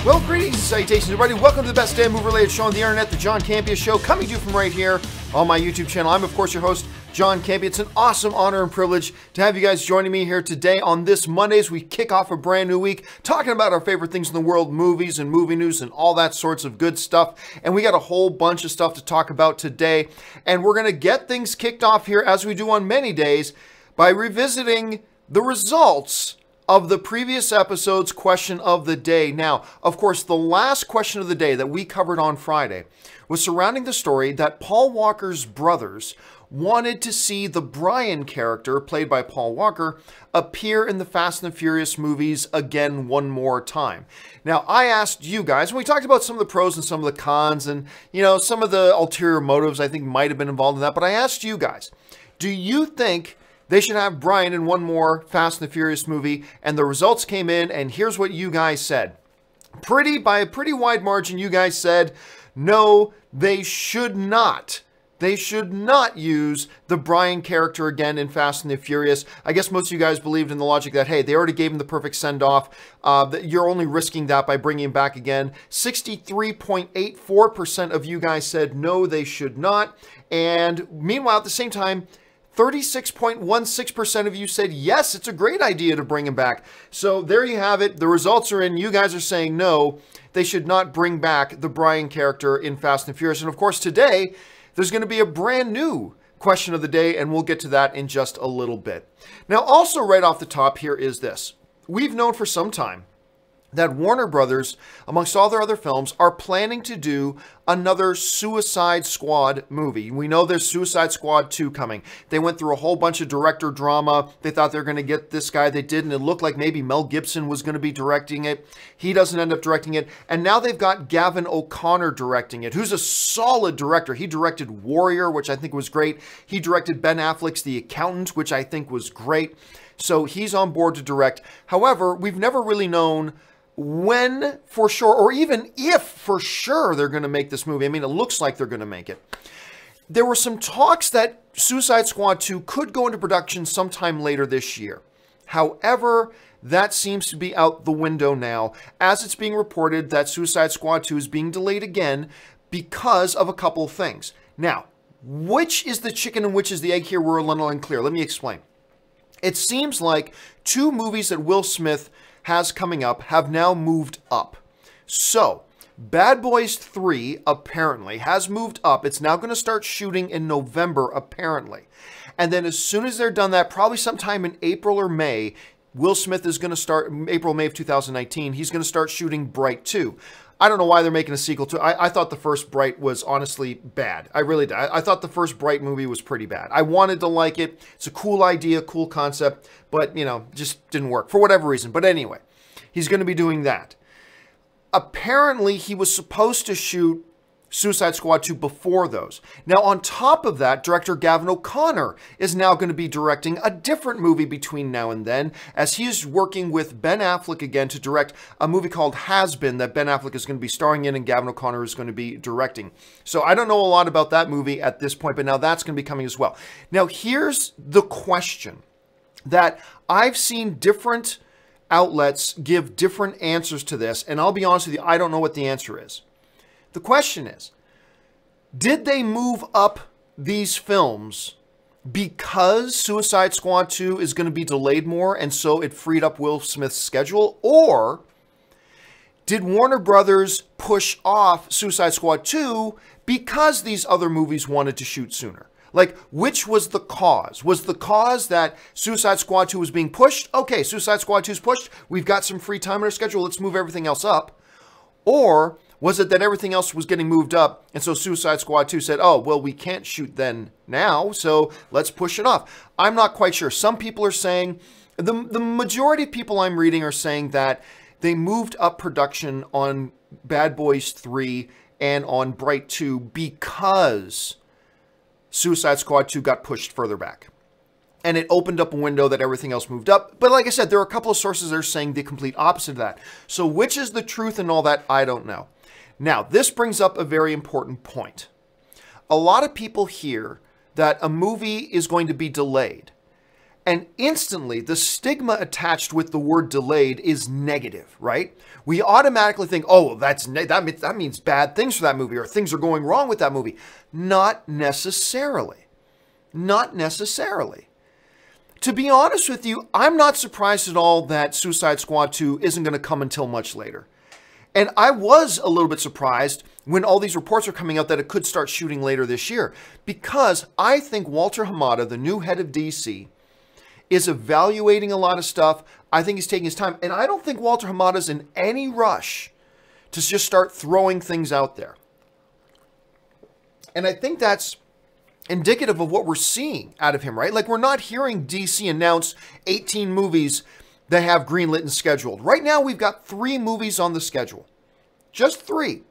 Well, greetings and salutations, everybody. Welcome to the best damn movie-related show on the internet, the John Campea Show, coming to you from right here on my YouTube channel. I'm, of course, your host, John Campea. It's an awesome honor and privilege to have you guys joining me here today on this Monday as we kick off a brand new week, talking about our favorite things in the world, movies and movie news and all that sorts of good stuff. And we got a whole bunch of stuff to talk about today. And we're going to get things kicked off here, as we do on many days, by revisiting the results of the previous episode's question of the day. Now, of course, the last question of the day that we covered on Friday was surrounding the story that Paul Walker's brothers wanted to see the Brian character, played by Paul Walker, appear in the Fast and the Furious movies again one more time. Now, I asked you guys, and we talked about some of the pros and some of the cons, and, you know, some of the ulterior motives I think might have been involved in that, but I asked you guys, do you think they should have Brian in one more Fast and the Furious movie? And the results came in, and here's what you guys said. By a pretty wide margin, you guys said, no, they should not. They should not use the Brian character again in Fast and the Furious. I guess most of you guys believed in the logic that, hey, they already gave him the perfect send-off. That you're only risking that by bringing him back again. 63.84% of you guys said, no, they should not. And meanwhile, at the same time, 36.16% of you said, yes, it's a great idea to bring him back. So there you have it. The results are in. You guys are saying, no, they should not bring back the Brian character in Fast and Furious. And of course, today, there's going to be a brand new question of the day, and we'll get to that in just a little bit. Now, also right off the top here is this. We've known for some time that Warner Brothers, amongst all their other films, are planning to do another Suicide Squad movie. We know there's Suicide Squad 2 coming. They went through a whole bunch of director drama. They thought they were going to get this guy. They didn't. It looked like maybe Mel Gibson was going to be directing it. He doesn't end up directing it. And now they've got Gavin O'Connor directing it, who's a solid director. He directed Warrior, which I think was great. He directed Ben Affleck's The Accountant, which I think was great. So he's on board to direct. However, we've never really known when for sure, or even if for sure, they're going to make this movie. I mean, it looks like they're going to make it. There were some talks that Suicide Squad 2 could go into production sometime later this year. However, that seems to be out the window now, as it's being reported that Suicide Squad 2 is being delayed again because of a couple of things. Now, which is the chicken and which is the egg here? We're a little unclear. Let me explain. It seems like two movies that Will Smith has coming up have now moved up. So, Bad Boys 3 apparently has moved up. It's now going to start shooting in November, apparently. And then as soon as they're done that, probably sometime in April or May, Will Smith is going to start, April, May of 2019, he's going to start shooting Bright 2. I don't know why they're making a sequel to it. I thought the first Bright was honestly bad. I really did. I thought the first Bright movie was pretty bad. I wanted to like it. It's a cool idea, cool concept, but, you know, just didn't work for whatever reason. But anyway, he's going to be doing that. Apparently, he was supposed to shoot Suicide Squad 2 before those. Now, on top of that, director Gavin O'Connor is now going to be directing a different movie between now and then, as he is working with Ben Affleck again to direct a movie called Has Been that Ben Affleck is going to be starring in and Gavin O'Connor is going to be directing. So I don't know a lot about that movie at this point, but now that's going to be coming as well. Now, here's the question that I've seen different outlets give different answers to this, and I'll be honest with you, I don't know what the answer is. The question is, did they move up these films because Suicide Squad 2 is going to be delayed more and so it freed up Will Smith's schedule? Or did Warner Brothers push off Suicide Squad 2 because these other movies wanted to shoot sooner? Like, which was the cause? Was the cause that Suicide Squad 2 was being pushed? Okay, Suicide Squad 2 is pushed. We've got some free time in our schedule. Let's move everything else up. Or was it that everything else was getting moved up, and so Suicide Squad 2 said, oh, well, we can't shoot then now, so let's push it off? I'm not quite sure. Some people are saying, the majority of people I'm reading are saying that they moved up production on Bad Boys 3 and on Bright 2 because Suicide Squad 2 got pushed further back. And it opened up a window that everything else moved up. But like I said, there are a couple of sources that are saying the complete opposite of that. So which is the truth and all that, I don't know. Now, this brings up a very important point. A lot of people hear that a movie is going to be delayed. And instantly, the stigma attached with the word delayed is negative, right? We automatically think, oh, that means bad things for that movie, or things are going wrong with that movie. Not necessarily. Not necessarily. To be honest with you, I'm not surprised at all that Suicide Squad 2 isn't going to come until much later. And I was a little bit surprised when all these reports are coming out that it could start shooting later this year, because I think Walter Hamada, the new head of DC, is evaluating a lot of stuff. I think he's taking his time. And I don't think Walter Hamada's in any rush to just start throwing things out there. And I think that's indicative of what we're seeing out of him, right? Like, we're not hearing DC announce 18 movies that have greenlit and scheduled. Right now, we've got 3 movies on the schedule. Just 3.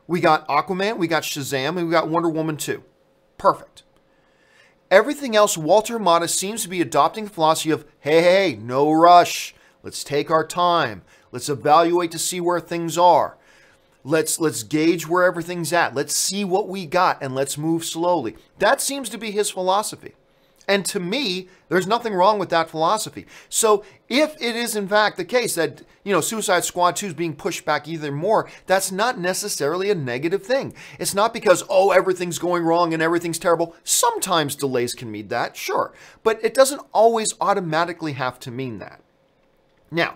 We got Aquaman, we got Shazam, and we got Wonder Woman 2. Perfect. Everything else, Walter Hamada seems to be adopting the philosophy of, hey, no rush. Let's take our time. Let's evaluate to see where things are. Let's gauge where everything's at. Let's see what we got, and let's move slowly. That seems to be his philosophy. And to me, there's nothing wrong with that philosophy. So if it is in fact the case that, Suicide Squad 2 is being pushed back even more, that's not necessarily a negative thing. It's not because, oh, everything's going wrong and everything's terrible. Sometimes delays can mean that, sure. But it doesn't always automatically have to mean that. Now,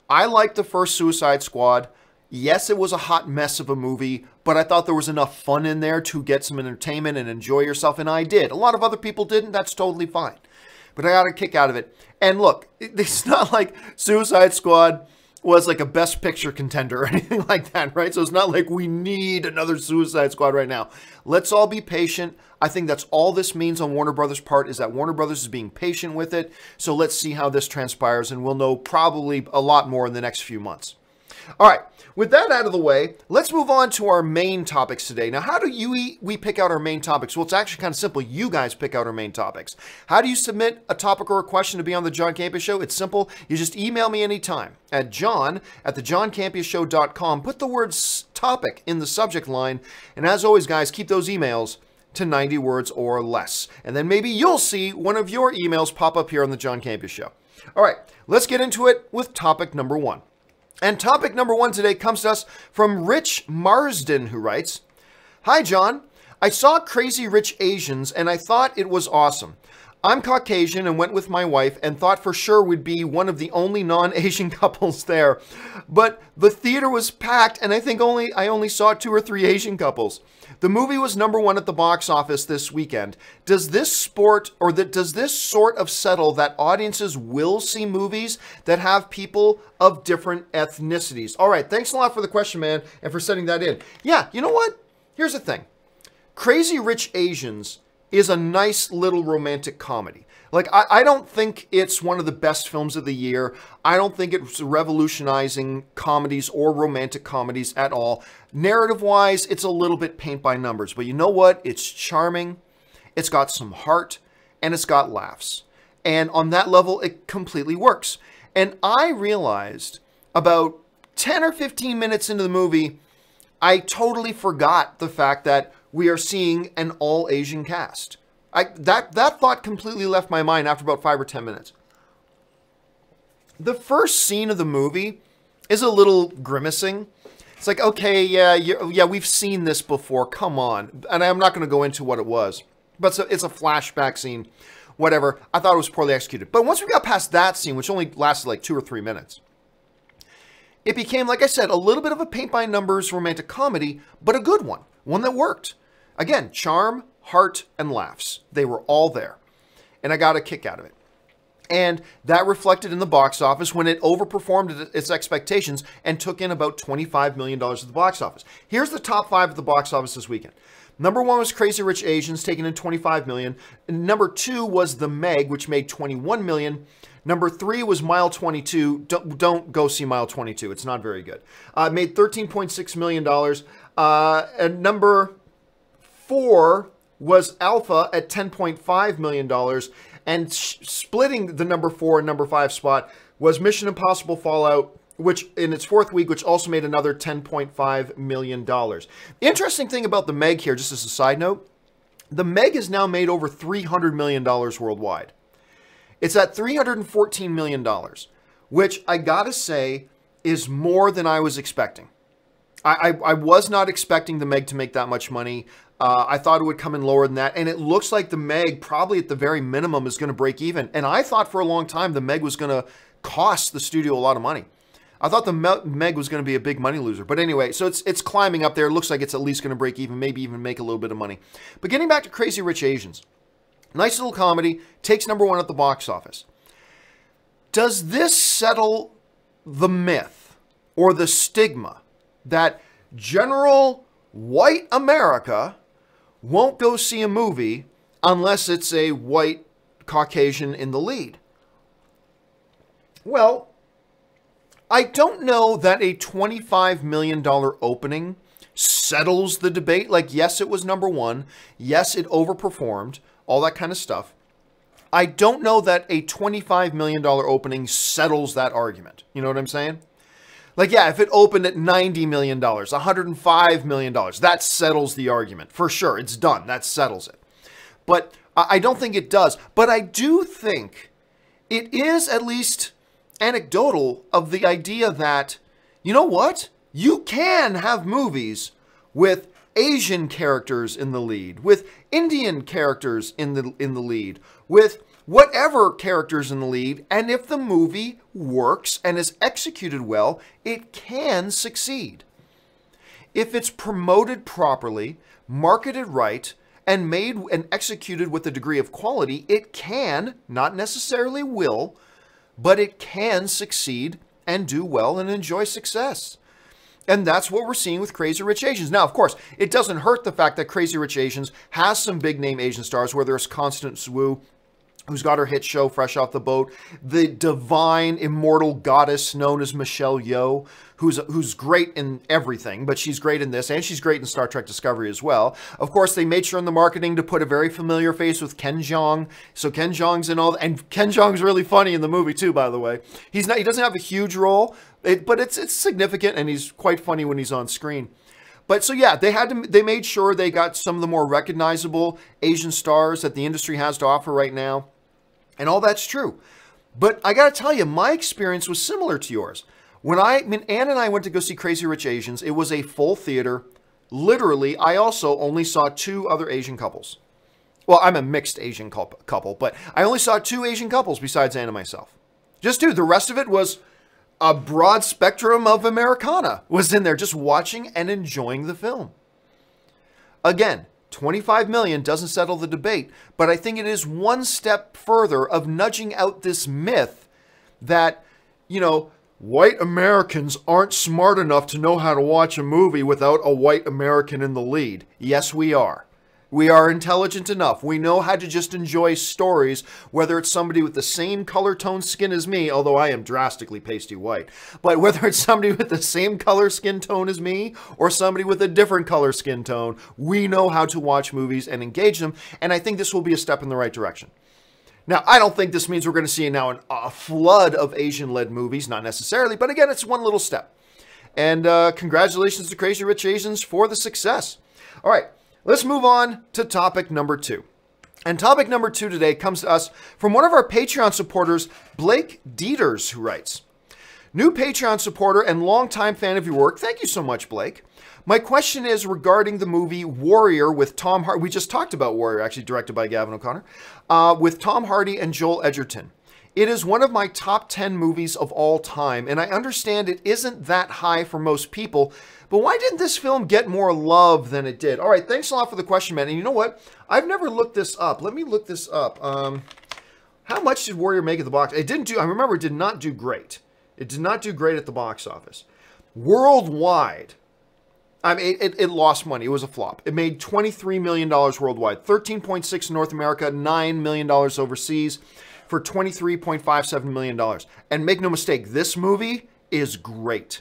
I liked the first Suicide Squad. Yes, it was a hot mess of a movie, but I thought there was enough fun in there to get some entertainment and enjoy yourself, and I did. A lot of other people didn't. That's totally fine. But I got a kick out of it. And look, it's not like Suicide Squad was like a Best Picture contender or anything like that, right? So it's not like we need another Suicide Squad right now. Let's all be patient. I think that's all this means on Warner Brothers' part, is that Warner Brothers is being patient with it. So let's see how this transpires, and we'll know probably a lot more in the next few months. All right, with that out of the way, let's move on to our main topics today. Now, how do we pick out our main topics? Well, it's actually kind of simple. You guys pick out our main topics. How do you submit a topic or a question to be on the John Campea Show? It's simple. You just email me anytime at john@thejohncampeashow.com. Put the words topic in the subject line. And as always, guys, keep those emails to 90 words or less. And then maybe you'll see one of your emails pop up here on the John Campea Show. All right, let's get into it with topic number 1. And topic number 1 today comes to us from Rich Marsden, who writes, "Hi, John. I saw Crazy Rich Asians and I thought it was awesome. I'm Caucasian and went with my wife and thought for sure we'd be one of the only non-Asian couples there. But the theater was packed and I think I only saw 2 or 3 Asian couples. The movie was #1 at the box office this weekend. Does this sort of settle that audiences will see movies that have people of different ethnicities?" All right, thanks a lot for the question, man, and for sending that in. Yeah, you know what? Here's the thing. Crazy Rich Asians is a nice little romantic comedy. Like, I don't think it's one of the best films of the year. I don't think it's revolutionizing comedies or romantic comedies at all. Narrative-wise, it's a little bit paint by numbers. But you know what? It's charming, it's got some heart, and it's got laughs. And on that level, it completely works. And I realized about 10 or 15 minutes into the movie, I totally forgot the fact that we are seeing an all-Asian cast. That thought completely left my mind after about 5 or 10 minutes. The first scene of the movie is a little grimacing. It's like, okay, yeah, we've seen this before. Come on. And I'm not going to go into what it was. But it's a flashback scene. Whatever. I thought it was poorly executed. But once we got past that scene, which only lasted like 2 or 3 minutes, it became, like I said, a little bit of a paint-by-numbers romantic comedy, but a good one. One that worked. Again, charm, heart, and laughs. They were all there. And I got a kick out of it. And that reflected in the box office when it overperformed its expectations and took in about $25 million at the box office. Here's the top 5 at the box office this weekend. #1 was Crazy Rich Asians, taking in $25 million. #2 was The Meg, which made $21 million. #3 was Mile 22. Don't go see Mile 22. It's not very good. Made $13.6 million. And #4 was Alpha at $10.5 million. And splitting the #4 and #5 spot was Mission Impossible Fallout, which in its 4th week, which also made another $10.5 million. The interesting thing about The Meg here, just as a side note, The Meg has now made over $300 million worldwide. It's at $314 million, which I gotta say is more than I was expecting. I was not expecting the Meg to make that much money. I thought it would come in lower than that. And it looks like the Meg probably at the very minimum is going to break even. And I thought for a long time the Meg was going to cost the studio a lot of money. I thought the Meg was going to be a big money loser. But anyway, so it's climbing up there. It looks like it's at least going to break even, maybe even make a little bit of money. But getting back to Crazy Rich Asians. Nice little comedy. Takes #1 at the box office. Does this settle the myth or the stigma that general white America won't go see a movie unless it's a white Caucasian in the lead? Well, I don't know that a $25 million opening settles the debate. Like, yes, it was #1. Yes, it overperformed, all that kind of stuff. I don't know that a $25 million opening settles that argument. You know what I'm saying? Like, yeah, if it opened at $90 million, $105 million, that settles the argument. For sure, it's done. That settles it. But I don't think it does. But I do think it is at least anecdotal of the idea that, you know what? You can have movies with Asian characters in the lead, with Indian characters in the lead, with whatever characters in the lead, and if the movie works and is executed well, it can succeed. If it's promoted properly, marketed right, and made and executed with a degree of quality, it can, not necessarily will, but it can succeed and do well and enjoy success. And that's what we're seeing with Crazy Rich Asians. Now, of course, it doesn't hurt the fact that Crazy Rich Asians has some big name Asian stars, where there's Constance Wu, who's got her hit show Fresh Off the Boat, the divine immortal goddess known as Michelle Yeoh, who's great in everything, but she's great in this, and she's great in Star Trek Discovery as well. Of course, they made sure in the marketing to put a very familiar face with Ken Jeong. So Ken Jeong's in all, and Ken Jeong's really funny in the movie too, by the way. He doesn't have a huge role, but it's significant, and he's quite funny when he's on screen. But so yeah, they made sure they got some of the more recognizable Asian stars that the industry has to offer right now. And all that's true. But I got to tell you, my experience was similar to yours. When Ann and I went to go see Crazy Rich Asians, it was a full theater. Literally, I also only saw 2 other Asian couples. Well, I'm a mixed Asian couple, but I only saw 2 Asian couples besides Ann and myself. Just 2. The rest of it was a broad spectrum of Americana was in there, just watching and enjoying the film. Again, $25 million doesn't settle the debate, but I think it is one step further of nudging out this myth that, you know, white Americans aren't smart enough to know how to watch a movie without a white American in the lead. Yes, we are. We are intelligent enough. We know how to just enjoy stories, whether it's somebody with the same color tone skin as me, although I am drastically pasty white, but whether it's somebody with the same color skin tone as me or somebody with a different color skin tone, we know how to watch movies and engage them, and I think this will be a step in the right direction. Now, I don't think this means we're going to see now a flood of Asian-led movies, not necessarily, but again, it's one little step. And congratulations to Crazy Rich Asians for the success. All right. Let's move on to topic number 2. And topic number 2 today comes to us from one of our Patreon supporters, Blake Dieters, who writes, "New Patreon supporter and longtime fan of your work. Thank you so much, Blake. My question is regarding the movie Warrior with Tom Hardy." We just talked about Warrior, actually directed by Gavin O'Connor, with Tom Hardy and Joel Edgerton. "It is one of my top 10 movies of all time, and I understand it isn't that high for most people, but why didn't this film get more love than it did?" All right, thanks a lot for the question, man. And you know what? I've never looked this up. Let me look this up. How much did Warrior make at the box? It didn't do, I remember it did not do great. It did not do great at the box office. Worldwide, I mean, it lost money. It was a flop. It made $23 million worldwide, 13.6 in North America, $9 million overseas, for $23.57 million. And make no mistake, this movie is great.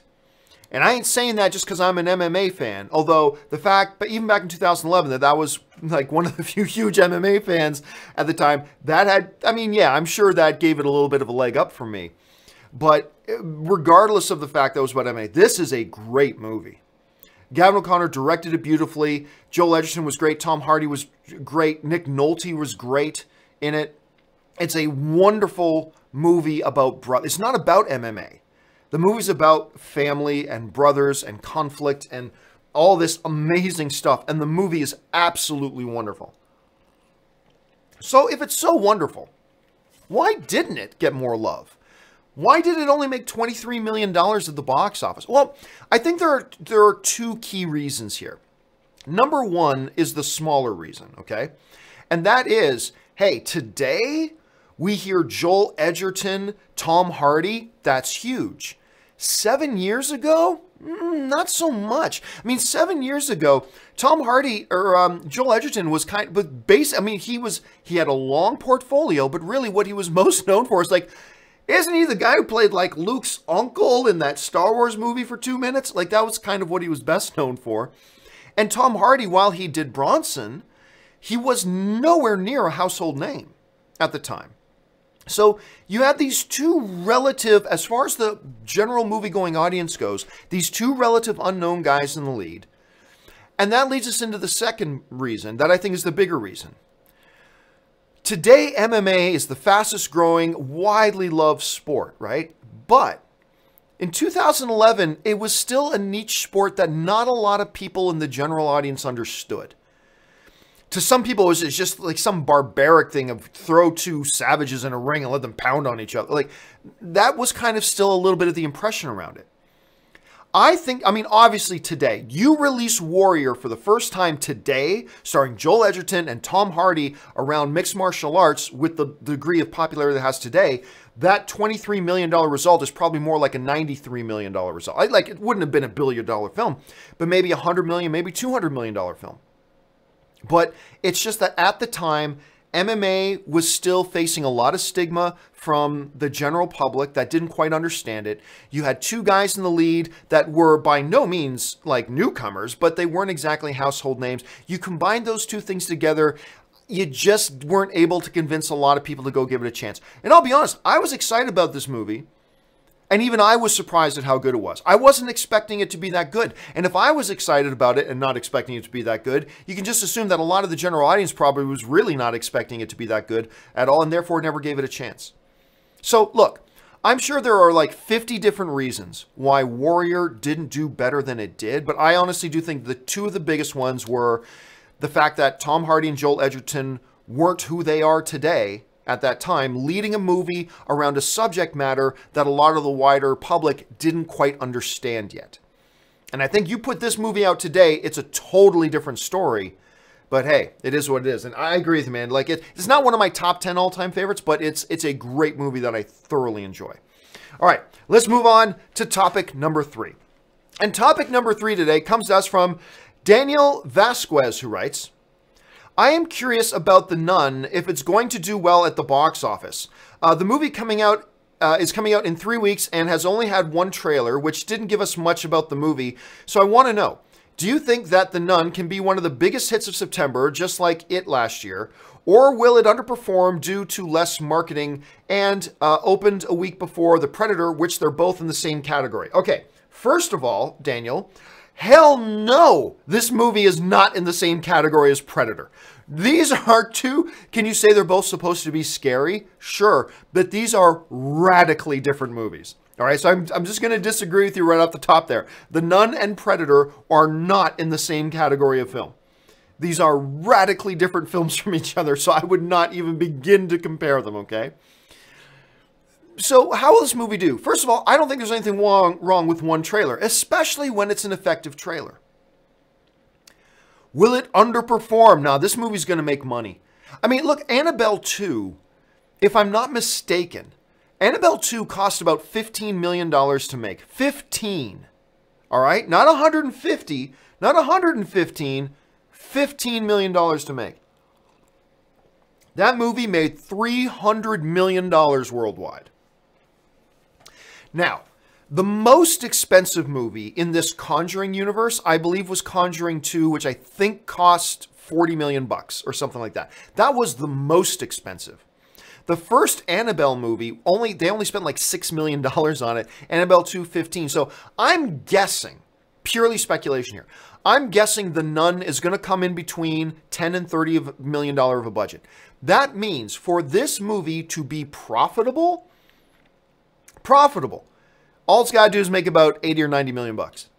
And I ain't saying that just because I'm an MMA fan. Although the fact, but even back in 2011, that was like one of the few huge MMA fans at the time, that had, I mean, yeah, I'm sure that gave it a little bit of a leg up for me. But regardless of the fact that was about MMA, this is a great movie. Gavin O'Connor directed it beautifully. Joel Edgerton was great. Tom Hardy was great. Nick Nolte was great in it. It's a wonderful movie about It's not about MMA. The movie's about family and brothers and conflict and all this amazing stuff. And the movie is absolutely wonderful. So if it's so wonderful, why didn't it get more love? Why did it only make $23 million at the box office? Well, I think there are two key reasons here. Number one is the smaller reason, okay? And that is, hey, today we hear Joel Edgerton, Tom Hardy. That's huge. 7 years ago, not so much. I mean, 7 years ago, Tom Hardy or Joel Edgerton was he had a long portfolio, but really what he was most known for is like, isn't he the guy who played like Luke's uncle in that Star Wars movie for 2 minutes? Like that was kind of what he was best known for. And Tom Hardy, while he did Bronson, he was nowhere near a household name at the time. So you had these two relative, as far as the general movie-going audience goes, these two relative unknown guys in the lead. And that leads us into the second reason that I think is the bigger reason. Today, MMA is the fastest growing, widely loved sport, right? But in 2011, it was still a niche sport that not a lot of people in the general audience understood. To some people, it's just like some barbaric thing of throw two savages in a ring and let them pound on each other. Like, that was kind of still a little bit of the impression around it. I mean, obviously today, you release Warrior for the first time today, starring Joel Edgerton and Tom Hardy around mixed martial arts with the degree of popularity it has today, that $23 million result is probably more like a $93 million result. It wouldn't have been a $1 billion film, but maybe a $100 million, maybe $200 million film. But it's just that at the time, MMA was still facing a lot of stigma from the general public that didn't quite understand it. You had two guys in the lead that were by no means like newcomers, but they weren't exactly household names. You combine those two things together, you just weren't able to convince a lot of people to go give it a chance. And I'll be honest, I was excited about this movie. And even I was surprised at how good it was. I wasn't expecting it to be that good. And if I was excited about it and not expecting it to be that good, you can just assume that a lot of the general audience probably was really not expecting it to be that good at all and therefore never gave it a chance. So look, I'm sure there are like 50 different reasons why Warrior didn't do better than it did, but I honestly do think the two of the biggest ones were the fact that Tom Hardy and Joel Edgerton weren't who they are today at that time, leading a movie around a subject matter that a lot of the wider public didn't quite understand yet. And I think you put this movie out today, it's a totally different story. But hey, it is what it is. And I agree with you, man. Like it's not one of my top 10 all-time favorites, but it's a great movie that I thoroughly enjoy. All right, let's move on to topic number 3. And topic number 3 today comes to us from Daniel Vasquez, who writes, I am curious about The Nun, if it's going to do well at the box office. The movie is coming out in 3 weeks and has only had one trailer, which didn't give us much about the movie. So I want to know, do you think that The Nun can be one of the biggest hits of September, just like It last year? Or will it underperform due to less marketing and opened a week before The Predator, which they're both in the same category? Okay, first of all, Daniel, hell no, this movie is not in the same category as Predator. These are two, can you say they're both supposed to be scary? Sure, but these are radically different movies. All right, so I'm just going to disagree with you right off the top there. The Nun and Predator are not in the same category of film. These are radically different films from each other, so I would not even begin to compare them, okay? So how will this movie do? First of all, I don't think there's anything wrong with one trailer, especially when it's an effective trailer. Will it underperform? Now, this movie's going to make money. I mean, look, Annabelle 2, if I'm not mistaken, Annabelle 2 cost about $15 million to make. 15. All right? Not 150, not 115, $15 million to make. That movie made $300 million worldwide. Now, the most expensive movie in this Conjuring universe, I believe, was Conjuring 2, which I think cost $40 million or something like that. That was the most expensive. The first Annabelle movie, they only spent like $6 million on it. Annabelle 2, 15. So I'm guessing, purely speculation here, I'm guessing The Nun is going to come in between $10 and $30 million of a budget. That means for this movie to be profitable, all it's got to do is make about 80 or 90 million bucks.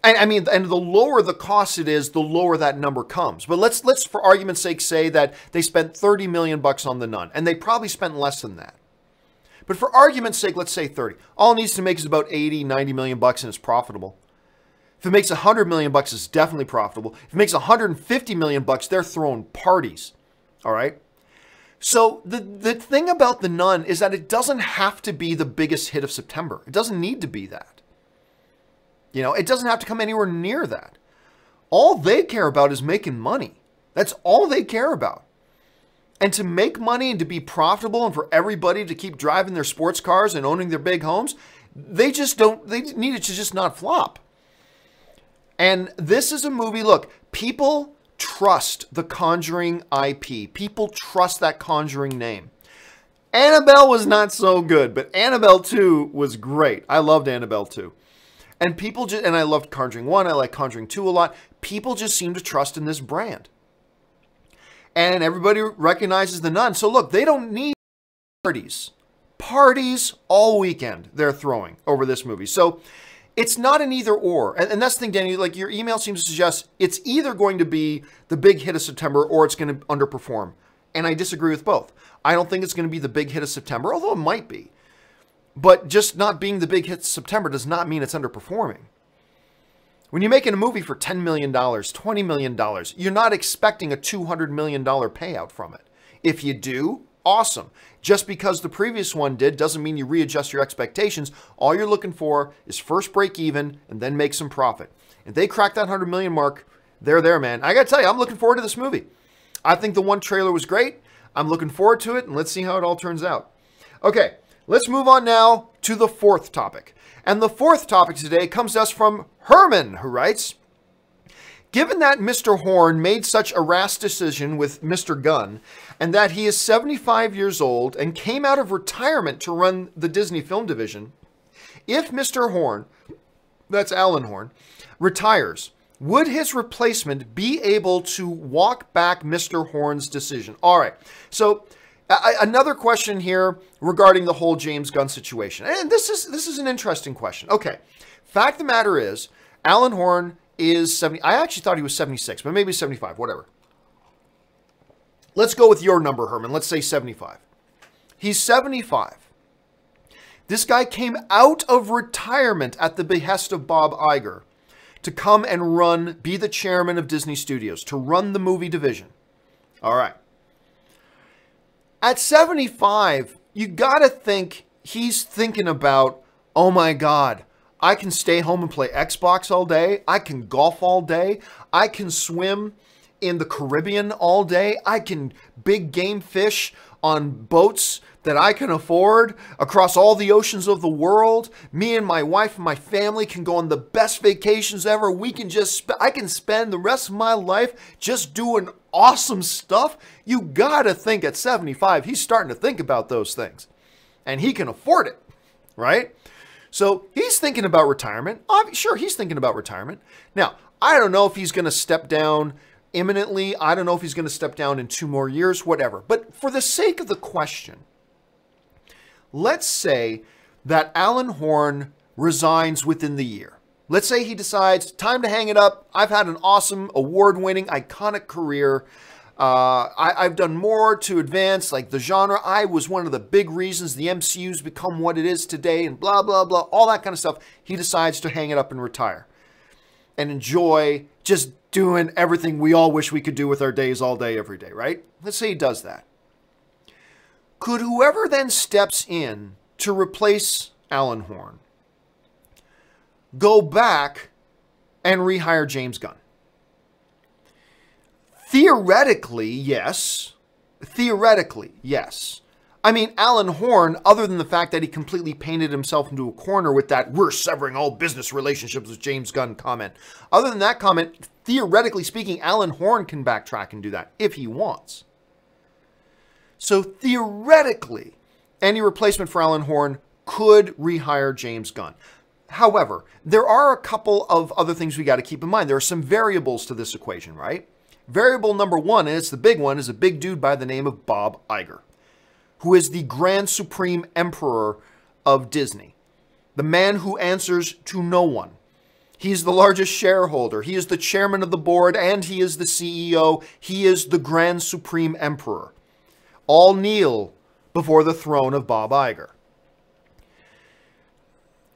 And I mean, and the lower the cost it is, the lower that number comes. But let's for argument's sake say that they spent 30 million bucks on The Nun, and they probably spent less than that. But for argument's sake, let's say 30. All it needs to make is about 80, 90 million bucks and it's profitable. If it makes 100 million bucks, it's definitely profitable. If it makes 150 million bucks, they're throwing parties. All right? So the thing about The Nun is that it doesn't have to be the biggest hit of September. It doesn't need to be that. You know, it doesn't have to come anywhere near that. All they care about is making money. That's all they care about. And to make money and to be profitable and for everybody to keep driving their sports cars and owning their big homes, they need it to just not flop. And this is a movie, look, people trust the Conjuring IP. People trust that Conjuring name. Annabelle was not so good, but Annabelle 2 was great. I loved Annabelle 2. And and I loved Conjuring 1, I like Conjuring 2 a lot. People just seem to trust in this brand. And everybody recognizes The Nun. So look, they don't need parties. Parties all weekend they're throwing over this movie. So it's not an either or. And that's the thing, Danny, like your email seems to suggest it's either going to be the big hit of September or it's going to underperform. And I disagree with both. I don't think it's going to be the big hit of September, although it might be. But just not being the big hit September does not mean it's underperforming. When you're making a movie for $10 million, $20 million, you're not expecting a $200 million payout from it. If you do, awesome. Just because the previous one did doesn't mean you readjust your expectations. All you're looking for is first break even and then make some profit. If they crack that 100 million mark, they're there, man. I got to tell you, I'm looking forward to this movie. I think the one trailer was great. I'm looking forward to it, and let's see how it all turns out. Okay. Let's move on now to the fourth topic. And the fourth topic today comes to us from Herman, who writes, given that Mr. Horn made such a rash decision with Mr. Gunn, and that he is 75 years old and came out of retirement to run the Disney film division, if Mr. Horn, that's Alan Horn, retires, would his replacement be able to walk back Mr. Horn's decision? All right, so another question here regarding the whole James Gunn situation. And this is an interesting question. Okay. Fact of the matter is, Alan Horn is 70. I actually thought he was 76, but maybe 75, whatever. Let's go with your number, Herman. Let's say 75. He's 75. This guy came out of retirement at the behest of Bob Iger to come and be the chairman of Disney Studios, to run the movie division. All right. At 75, you got to think he's thinking about, oh my God, I can stay home and play Xbox all day. I can golf all day. I can swim in the Caribbean all day. I can big game fish on boats that I can afford across all the oceans of the world. Me and my wife and my family can go on the best vacations ever. We can I can spend the rest of my life just doing awesome stuff. You gotta think at 75, he's starting to think about those things. And he can afford it, right? So he's thinking about retirement. Sure, he's thinking about retirement. Now, I don't know if he's gonna step down imminently. I don't know if he's gonna step down in 2 more years, whatever. But for the sake of the question, let's say that Alan Horn resigns within the year. Let's say he decides, time to hang it up. I've had an awesome, award-winning, iconic career. I've done more to advance like the genre. I was one of the big reasons the MCU's become what it is today and blah, blah, blah, all that kind of stuff. He decides to hang it up and retire and enjoy just doing everything we all wish we could do with our days all day, every day, right? Let's say he does that. Could whoever then steps in to replace Alan Horn go back and rehire James Gunn? Theoretically, yes. Theoretically, yes. I mean, Alan Horn, other than the fact that he completely painted himself into a corner with that "we're severing all business relationships with James Gunn" comment, other than that comment, theoretically speaking, Alan Horn can backtrack and do that if he wants. So theoretically, any replacement for Alan Horn could rehire James Gunn. However, there are a couple of other things we got to keep in mind. There are some variables to this equation, right? Variable number one, and it's the big one, is a big dude by the name of Bob Iger, who is the Grand Supreme Emperor of Disney, the man who answers to no one. He's the largest shareholder. He is the chairman of the board, and he is the CEO. He is the Grand Supreme Emperor. All kneel before the throne of Bob Iger.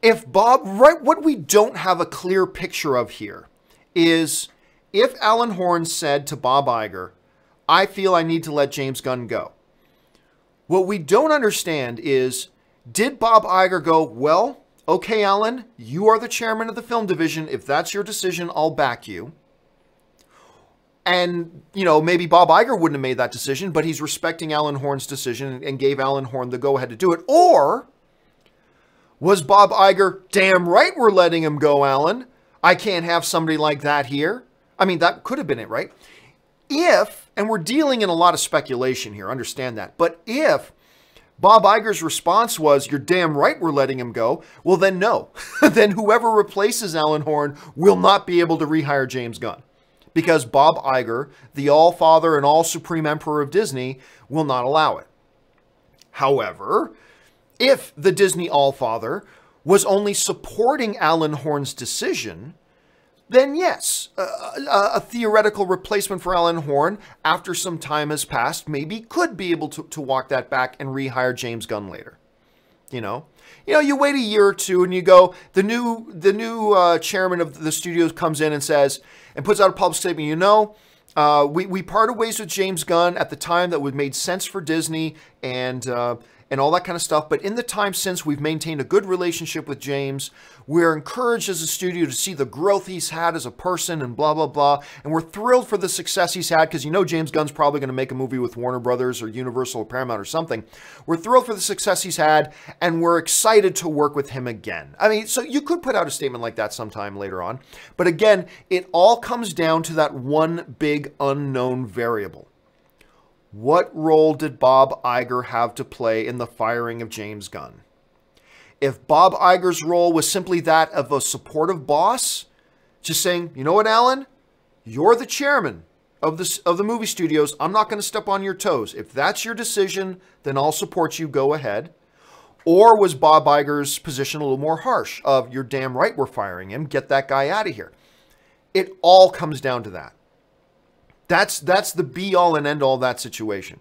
If Bob, right, what we don't have a clear picture of here is if Alan Horn said to Bob Iger, I feel I need to let James Gunn go. What we don't understand is, did Bob Iger go, well, okay, Alan, you are the chairman of the film division. If that's your decision, I'll back you. And, you know, maybe Bob Iger wouldn't have made that decision, but he's respecting Alan Horn's decision and gave Alan Horn the go-ahead to do it. Or was Bob Iger, damn right we're letting him go, Alan. I can't have somebody like that here. I mean, that could have been it, right? If, and we're dealing in a lot of speculation here, understand that, but if Bob Iger's response was, you're damn right we're letting him go, well then no. Then whoever replaces Alan Horn will not be able to rehire James Gunn. Because Bob Iger, the all-father and all-supreme emperor of Disney, will not allow it. However, if the Disney all-father was only supporting Alan Horn's decision, then yes, a theoretical replacement for Alan Horn, after some time has passed, maybe could be able to walk that back and rehire James Gunn later. You know, you wait a year or two and you go, the new chairman of the studios comes in and says, and puts out a public statement, we parted ways with James Gunn at the time that would made sense for Disney and all that kind of stuff. But in the time since, we've maintained a good relationship with James. We're encouraged as a studio to see the growth he's had as a person and blah, blah, blah. And we're thrilled for the success he's had because, James Gunn's probably going to make a movie with Warner Brothers or Universal or Paramount or something. We're thrilled for the success he's had, and we're excited to work with him again. I mean, so you could put out a statement like that sometime later on. But again, it all comes down to that one big unknown variable. What role did Bob Iger have to play in the firing of James Gunn? If Bob Iger's role was simply that of a supportive boss, just saying, you know what, Alan? You're the chairman of the movie studios. I'm not going to step on your toes. If that's your decision, then I'll support you. Go ahead. Or was Bob Iger's position a little more harsh of, you're damn right we're firing him. Get that guy out of here. It all comes down to that. That's the be-all and end-all of that situation.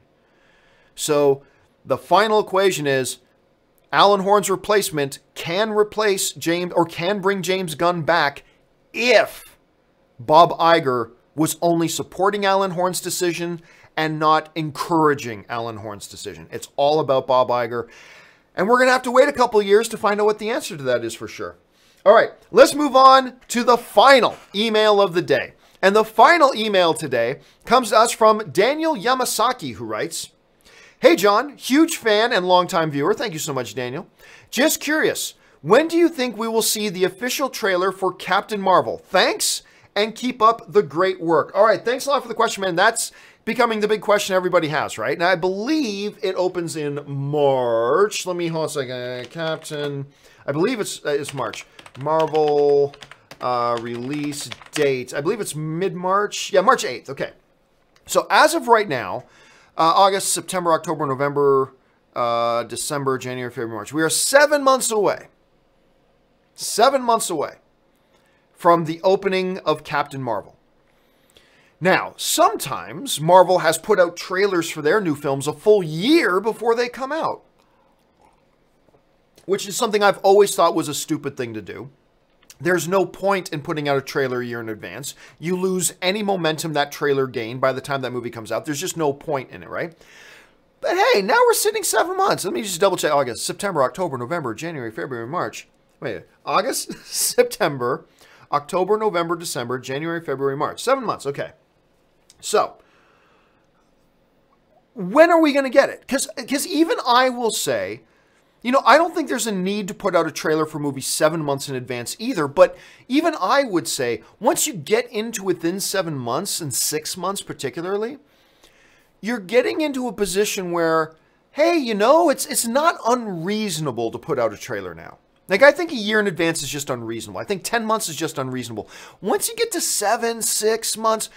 So the final equation is Alan Horn's replacement can replace James, or can bring James Gunn back if Bob Iger was only supporting Alan Horn's decision and not encouraging Alan Horn's decision. It's all about Bob Iger. And we're going to have to wait a couple of years to find out what the answer to that is for sure. All right, let's move on to the final email of the day. And the final email today comes to us from Daniel Yamasaki, who writes, Hey, John, huge fan and longtime viewer. Thank you so much, Daniel. Just curious, when do you think we will see the official trailer for Captain Marvel? Thanks, and keep up the great work. All right, thanks a lot for the question, man. That's becoming the big question everybody has, right? And I believe it opens in March. Let me hold a second. Captain, I believe it's March. Marvel release date. I believe it's mid-March. Yeah, March 8th. Okay. So as of right now, August, September, October, November, December, January, February, March. We are 7 months away. 7 months away from the opening of Captain Marvel. Now, sometimes Marvel has put out trailers for their new films a full year before they come out, which is something I've always thought was a stupid thing to do. There's no point in putting out a trailer a year in advance. You lose any momentum that trailer gained by the time that movie comes out. There's just no point in it, right? But hey, now we're sitting 7 months. Let me just double check. August, September, October, November, January, February, March. Wait, August, September, October, November, December, January, February, March. 7 months, okay. So, when are we going to get it? Because even I will say, I don't think there's a need to put out a trailer for movies 7 months in advance either, but even I would say, once you get into within 7 months, and 6 months particularly, you're getting into a position where, hey, it's not unreasonable to put out a trailer now. Like, I think a year in advance is just unreasonable. I think 10 months is just unreasonable. Once you get to 7, 6 months,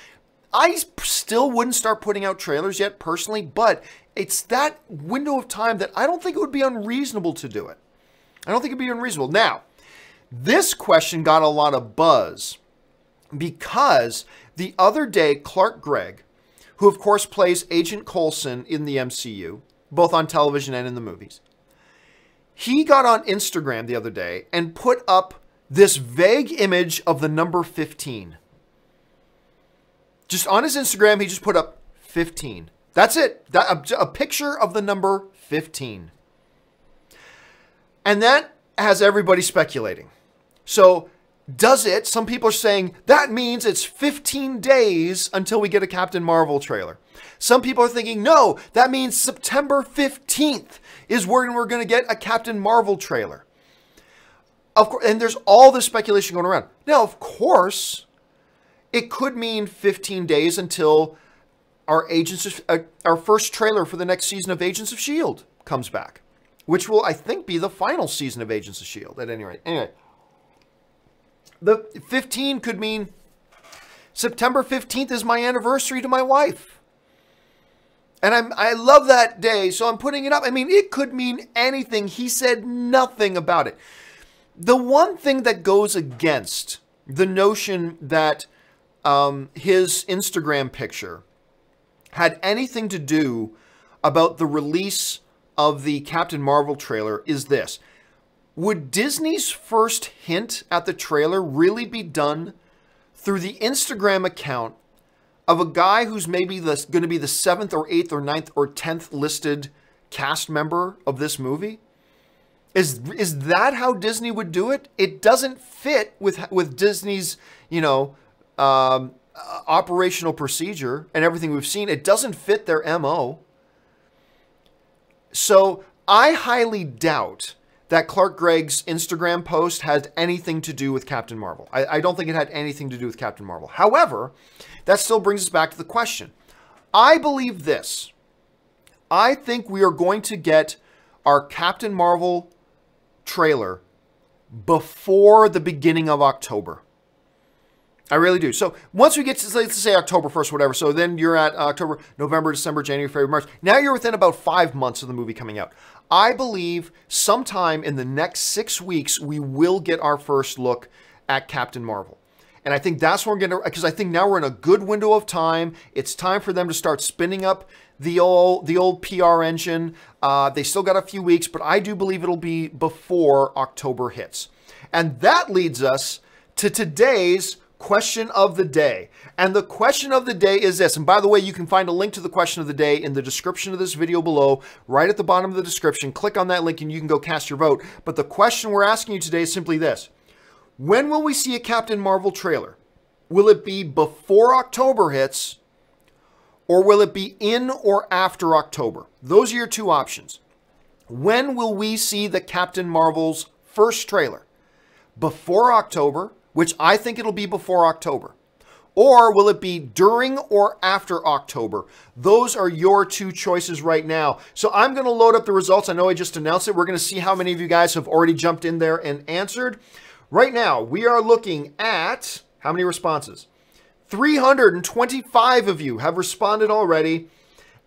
I still wouldn't start putting out trailers yet, personally, but it's that window of time that I don't think it would be unreasonable to do it. I don't think it'd be unreasonable. Now, this question got a lot of buzz because the other day, Clark Gregg, who of course plays Agent Coulson in the MCU, both on television and in the movies, he got on Instagram the other day and put up this vague image of the number 15. Just on his Instagram, he just put up 15. That's it. A picture of the number 15. And that has everybody speculating. So does it? Some people are saying that means it's 15 days until we get a Captain Marvel trailer. Some people are thinking, no, that means September 15th is when we're going to get a Captain Marvel trailer. Of course, and there's all this speculation going around. Now, of course, it could mean 15 days until our first trailer for the next season of Agents of S.H.I.E.L.D. comes back, which will, I think, be the final season of Agents of S.H.I.E.L.D. at any rate. Anyway, the 15 could mean September 15th is my anniversary to my wife. And I love that day, so I'm putting it up. I mean, it could mean anything. He said nothing about it. The one thing that goes against the notion that his Instagram picture had anything to do about the release of the Captain Marvel trailer is this. Would Disney's first hint at the trailer really be done through the Instagram account of a guy who's maybe going to be the 7th or 8th or 9th or 10th listed cast member of this movie? Is that how Disney would do it? It doesn't fit with Disney's, operational procedure and everything we've seen. It doesn't fit their MO. So I highly doubt that Clark Gregg's Instagram post had anything to do with Captain Marvel. I don't think it had anything to do with Captain Marvel. However, that still brings us back to the question. I believe this. I think we are going to get our Captain Marvel trailer before the beginning of October. I really do. So once we get to, let's say October 1st, whatever. So then you're at October, November, December, January, February, March. Now you're within about 5 months of the movie coming out. I believe sometime in the next 6 weeks, we will get our first look at Captain Marvel. And I think that's when we're going to, because I think now we're in a good window of time. It's time for them to start spinning up the old PR engine. They still got a few weeks, but I do believe it'll be before October hits. And that leads us to today's question of the day. And the question of the day is this. And by the way, you can find a link to the question of the day in the description of this video below, right at the bottom of the description. Click on that link and you can go cast your vote. But the question we're asking you today is simply this. When will we see a Captain Marvel trailer? Will it be before October hits, or will it be in or after October? Those are your two options. When will we see the Captain Marvel's first trailer? Before October, which I think it'll be before October. Or will it be during or after October? Those are your two choices right now. So I'm going to load up the results. I know I just announced it. We're going to see how many of you guys have already jumped in there and answered. Right now, we are looking at how many responses? 325 of you have responded already.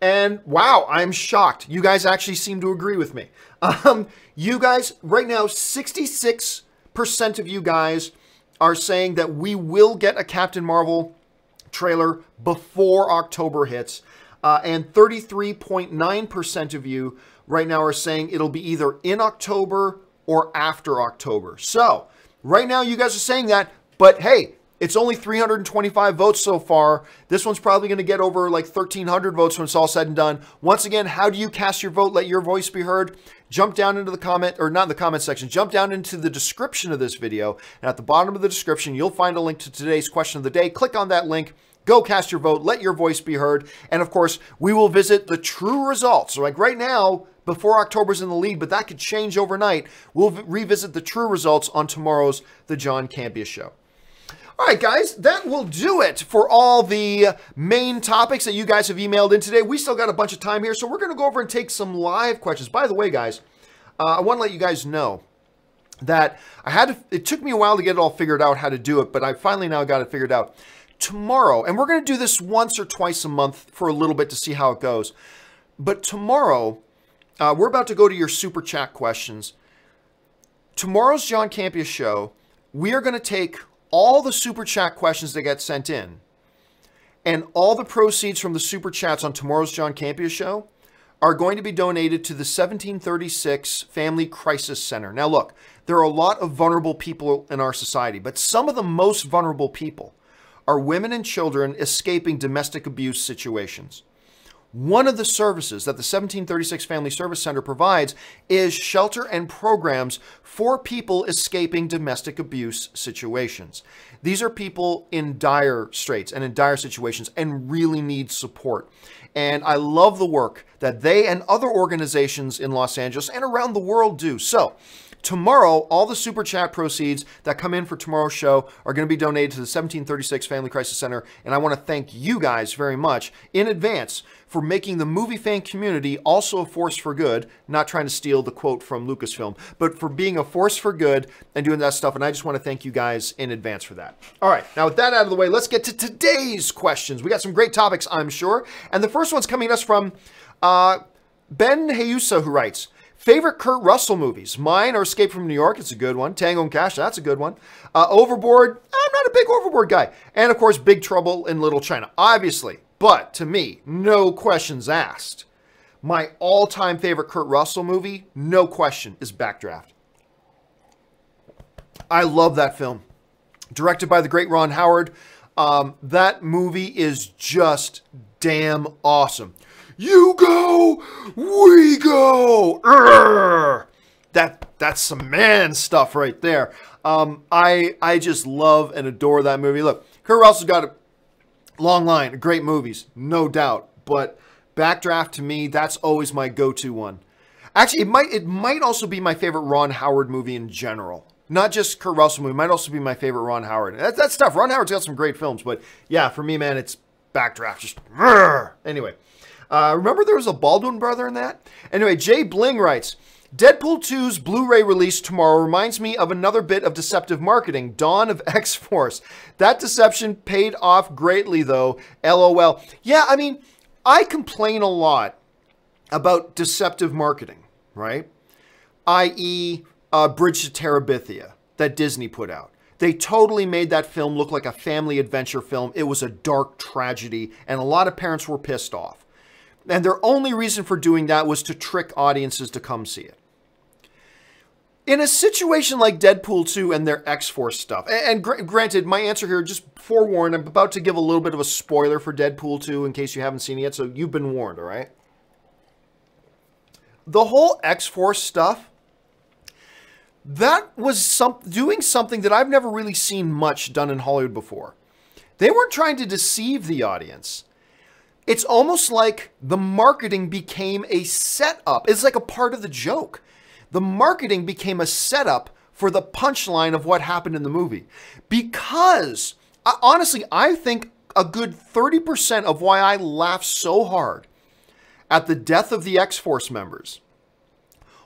And wow, I'm shocked. You guys actually seem to agree with me. You guys, right now, 66% of you guys are saying that we will get a Captain Marvel trailer before October hits. And 33.9% of you right now are saying it'll be either in October or after October. So right now you guys are saying that, but hey, it's only 325 votes so far. This one's probably going to get over like 1,300 votes when it's all said and done. Once again, how do you cast your vote? Let your voice be heard. Jump down into the comment, or not in the comment section, jump down into the description of this video. And at the bottom of the description, you'll find a link to today's question of the day. Click on that link. Go cast your vote. Let your voice be heard. And of course, we will visit the true results. So like right now, before October's in the lead, but that could change overnight. We'll revisit the true results on tomorrow's The John Campea Show. All right, guys, that will do it for all the main topics that you guys have emailed in today. We still got a bunch of time here, so we're going to go over and take some live questions. By the way, guys, I want to let you guys know that it took me a while to get it all figured out how to do it, but I finally now got it figured out. Tomorrow, and we're going to do this once or twice a month for a little bit to see how it goes. But tomorrow, we're about to go to your super chat questions. Tomorrow's John Campea show, we are going to take all the super chat questions that get sent in, and all the proceeds from the super chats on tomorrow's John Campea show are going to be donated to the 1736 Family Crisis Center. Now look, there are a lot of vulnerable people in our society, but some of the most vulnerable people are women and children escaping domestic abuse situations. One of the services that the 1736 Family Service Center provides is shelter and programs for people escaping domestic abuse situations. These are people in dire straits and in dire situations and really need support. And I love the work that they and other organizations in Los Angeles and around the world do. So tomorrow, all the super chat proceeds that come in for tomorrow's show are going to be donated to the 1736 Family Crisis Center. And I want to thank you guys very much in advance for making the movie fan community also a force for good. Not trying to steal the quote from Lucasfilm, but for being a force for good and doing that stuff. And I just want to thank you guys in advance for that. All right, now with that out of the way, let's get to today's questions. We got some great topics, I'm sure. And the first one's coming to us from Ben Heyusa, who writes, favorite Kurt Russell movies? Mine are Escape from New York. It's a good one. Tango and Cash. That's a good one. Overboard. I'm not a big Overboard guy. And of course, Big Trouble in Little China. Obviously. But to me, no questions asked. My all-time favorite Kurt Russell movie, no question, is Backdraft. I love that film. Directed by the great Ron Howard. That movie is just damn awesome. You go, we go. Urgh. That's some man stuff right there. I just love and adore that movie. Look, Kurt Russell's got a long line of great movies, no doubt. But Backdraft, to me, that's always my go-to one. Actually, it might also be my favorite Ron Howard movie in general. Not just Kurt Russell movie. It might also be my favorite Ron Howard. That's tough. Ron Howard's got some great films. But yeah, for me, man, it's Backdraft. Just anyway. Remember there was a Baldwin brother in that? Anyway, Jay Bling writes, Deadpool 2's Blu-ray release tomorrow reminds me of another bit of deceptive marketing, Dawn of X-Force. That deception paid off greatly, though. LOL. Yeah, I mean, I complain a lot about deceptive marketing, right? I.e., Bridge to Terabithia that Disney put out. They totally made that film look like a family adventure film. It was a dark tragedy, and a lot of parents were pissed off. And their only reason for doing that was to trick audiences to come see it. In a situation like Deadpool 2 and their X-Force stuff, and granted, my answer here, just forewarned, I'm about to give a little bit of a spoiler for Deadpool 2 in case you haven't seen it yet, so you've been warned, all right? The whole X-Force stuff, that was doing something that I've never really seen much done in Hollywood before. They weren't trying to deceive the audience. It's almost like the marketing became a setup. It's like a part of the joke. The marketing became a setup for the punchline of what happened in the movie. Because, honestly, I think a good 30% of why I laughed so hard at the death of the X-Force members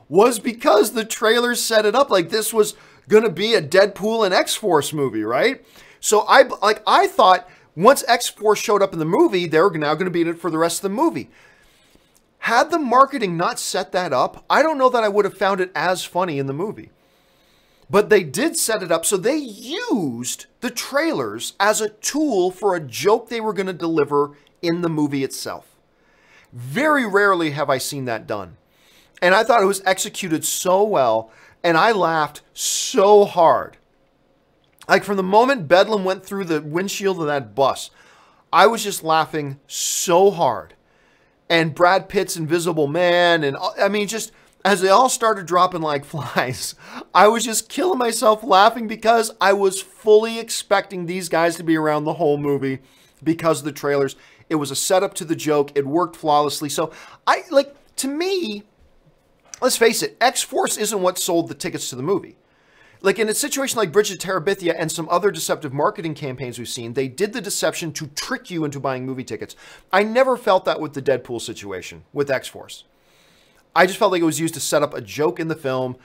was because the trailer set it up like this was going to be a Deadpool and X-Force movie, right? So I thought once X-Force showed up in the movie, they were now going to be in it for the rest of the movie. Had the marketing not set that up, I don't know that I would have found it as funny in the movie. But they did set it up, so they used the trailers as a tool for a joke they were going to deliver in the movie itself. Very rarely have I seen that done. And I thought it was executed so well, and I laughed so hard. Like from the moment Bedlam went through the windshield of that bus, I was just laughing so hard. And Brad Pitt's Invisible Man, and I mean, just as they all started dropping like flies, I was just killing myself laughing because I was fully expecting these guys to be around the whole movie because of the trailers. It was a setup to the joke. It worked flawlessly. So to me, let's face it, X-Force isn't what sold the tickets to the movie. Like in a situation like Bridge to Terabithia and some other deceptive marketing campaigns we've seen, they did the deception to trick you into buying movie tickets. I never felt that with the Deadpool situation with X-Force. I just felt like it was used to set up a joke in the film,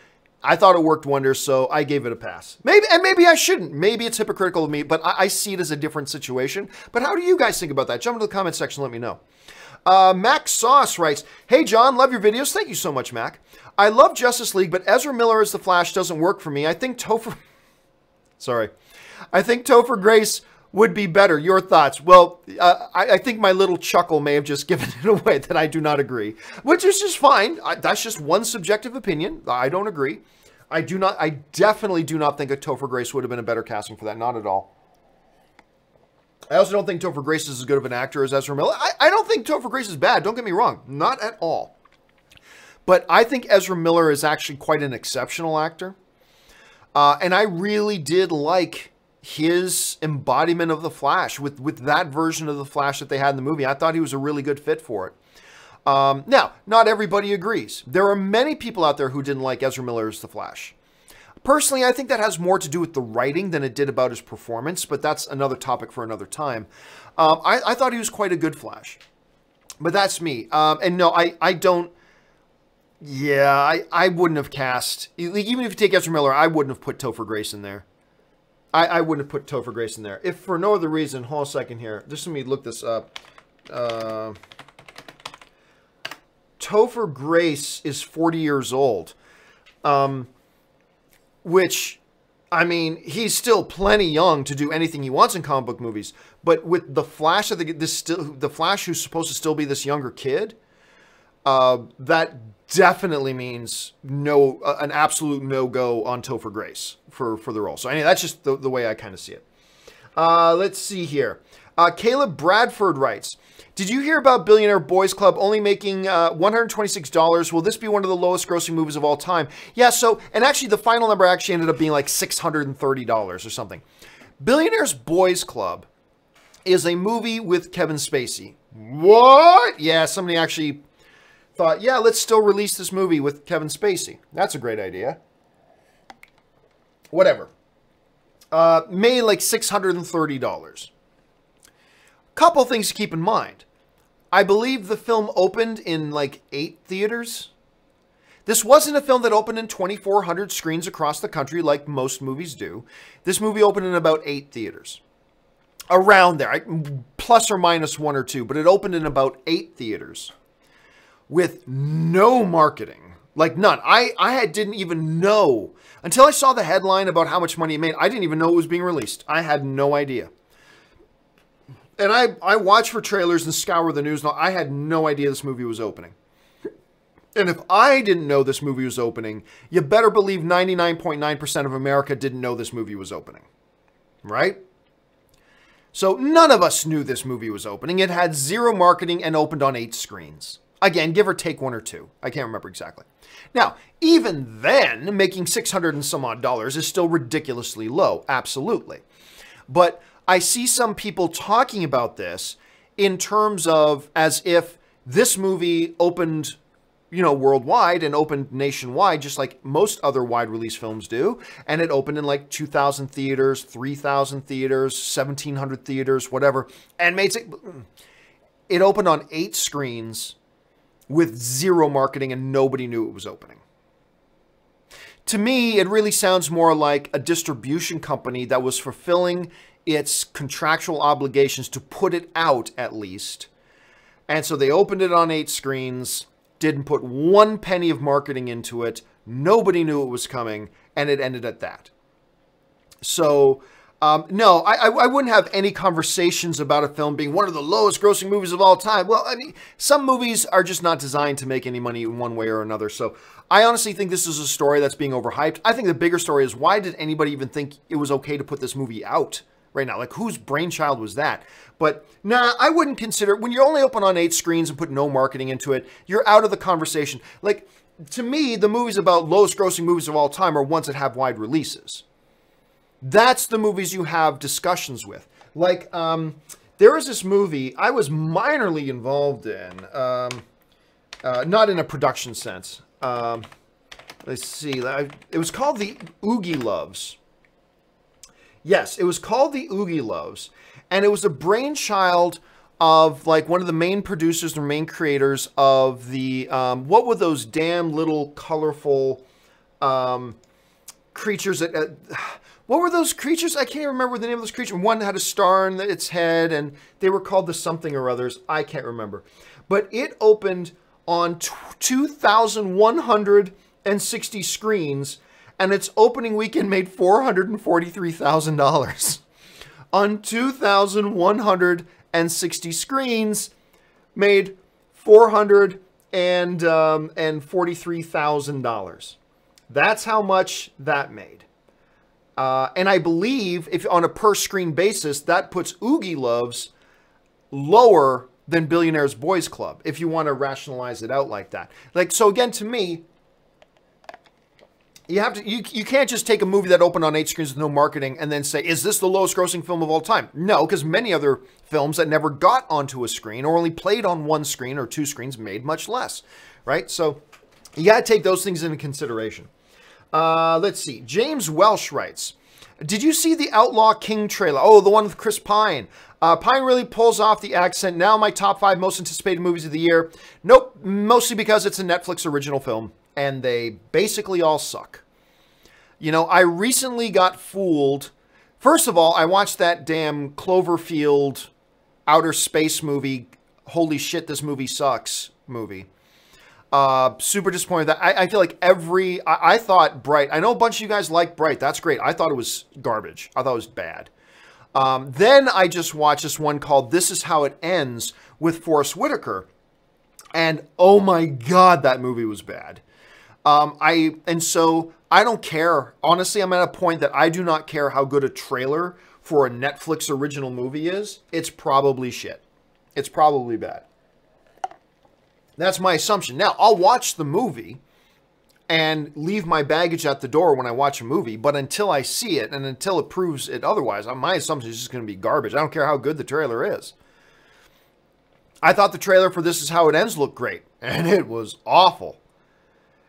I thought it worked wonders, so I gave it a pass. Maybe I shouldn't. Maybe it's hypocritical of me, but I see it as a different situation. But how do you guys think about that? Jump into the comment section, let me know. Mac Sauce writes, "Hey John, love your videos." Thank you so much, Mac. "I love Justice League, but Ezra Miller as the Flash doesn't work for me. I think Topher Grace would be better. Your thoughts?" Well, I think my little chuckle may have just given it away that I do not agree, which is just fine. That's just one subjective opinion. I don't agree. I definitely do not think a Topher Grace would have been a better casting for that. Not at all. I also don't think Topher Grace is as good of an actor as Ezra Miller. I don't think Topher Grace is bad. Don't get me wrong. Not at all. But I think Ezra Miller is actually quite an exceptional actor. And I really did like his embodiment of the Flash with that version of the Flash that they had in the movie. I thought he was a really good fit for it. Now, not everybody agrees. There are many people out there who didn't like Ezra Miller as the Flash. Personally, I think that has more to do with the writing than it did about his performance, but that's another topic for another time. I thought he was quite a good Flash. But that's me. And no, I don't... Yeah, I wouldn't have cast... Even if you take Ezra Miller, I wouldn't have put Topher Grace in there. I wouldn't have put Topher Grace in there. If for no other reason... Hold on a second here. Just let me look this up. Topher Grace is 40 years old. Which, I mean, he's still plenty young to do anything he wants in comic book movies. But with the Flash, the Flash who's supposed to still be this younger kid, that definitely means an absolute no-go on Topher Grace for the role. So anyway, that's just the way I kind of see it. Let's see here. Caleb Bradford writes, "Did you hear about Billionaire Boys Club only making $126? Will this be one of the lowest grossing movies of all time?" Yeah, so, and actually the final number actually ended up being like $630 or something. Billionaire's Boys Club is a movie with Kevin Spacey. What? Yeah, somebody actually thought, yeah, let's still release this movie with Kevin Spacey. That's a great idea. Whatever. Made like $630. Couple things to keep in mind. I believe the film opened in like 8 theaters. This wasn't a film that opened in 2,400 screens across the country like most movies do. This movie opened in about 8 theaters. Around there, plus or minus 1 or 2, but it opened in about 8 theaters with no marketing, like none. I didn't even know, until I saw the headline about how much money it made, I didn't even know it was being released. I had no idea. And I watch for trailers and scour the news, and I had no idea this movie was opening. And if I didn't know this movie was opening, you better believe 99.9% of America didn't know this movie was opening. Right? So none of us knew this movie was opening. It had 0 marketing and opened on 8 screens. Again, give or take 1 or 2. I can't remember exactly. Now, even then, making $600 and some odd is still ridiculously low. Absolutely. But I see some people talking about this in terms of as if this movie opened, you know, worldwide and opened nationwide, just like most other wide release films do. And it opened in like 2,000 theaters, 3,000 theaters, 1,700 theaters, whatever. And it opened on 8 screens with 0 marketing and nobody knew it was opening. To me, it really sounds more like a distribution company that was fulfilling its contractual obligations to put it out at least. And so they opened it on 8 screens, didn't put 1 penny of marketing into it. Nobody knew it was coming, and it ended at that. So, no, I wouldn't have any conversations about a film being one of the lowest grossing movies of all time. Well, I mean, some movies are just not designed to make any money in one way or another. So I honestly think this is a story that's being overhyped. I think the bigger story is, why did anybody even think it was okay to put this movie out right now? Like, whose brainchild was that? But nah, I wouldn't consider, when you're only open on 8 screens and put no marketing into it, you're out of the conversation. Like, to me, the movies about lowest grossing movies of all time are ones that have wide releases. That's the movies you have discussions with. Like, there was this movie I was minorly involved in, not in a production sense. Let's see, it was called the Yugi Loves. Yes, it was called the Yugi Loves, and it was a brainchild of like one of the main producers, the main creators of the, what were those damn little colorful creatures that... what were those creatures? I can't even remember the name of those creatures. One had a star in its head, and they were called the something or others. I can't remember. But it opened on 2,160 screens, and its opening weekend made $443,000. On 2,160 screens, made $443,000. That's how much that made. And I believe if on a per screen basis, that puts Yugi Loves lower than Billionaire's Boys Club, if you want to rationalize it out like that. Like, so again, to me, you have to, you can't just take a movie that opened on 8 screens with no marketing and then say, is this the lowest grossing film of all time? No, because many other films that never got onto a screen or only played on 1 screen or 2 screens made much less, right? So you got to take those things into consideration. Let's see. James Welsh writes, did you see the Outlaw King trailer? Oh, the one with Chris Pine. Pine really pulls off the accent. Now my top 5 most anticipated movies of the year. Nope, mostly because it's a Netflix original film, and they basically all suck. You know, I recently got fooled. First of all, I watched that damn Cloverfield outer space movie, holy shit, this movie sucks movie. Super disappointed that I feel like I thought Bright, I know a bunch of you guys like Bright. That's great. I thought it was garbage. I thought it was bad. Then I just watched this one called This Is How It Ends with Forrest Whitaker. And oh my God, that movie was bad. And so I don't care. Honestly, I'm at a point that I do not care how good a trailer for a Netflix original movie is. It's probably shit. It's probably bad. That's my assumption. Now, I'll watch the movie and leave my baggage at the door when I watch a movie, but until I see it and until it proves it otherwise, my assumption is just going to be garbage. I don't care how good the trailer is. I thought the trailer for This Is How It Ends looked great, and it was awful.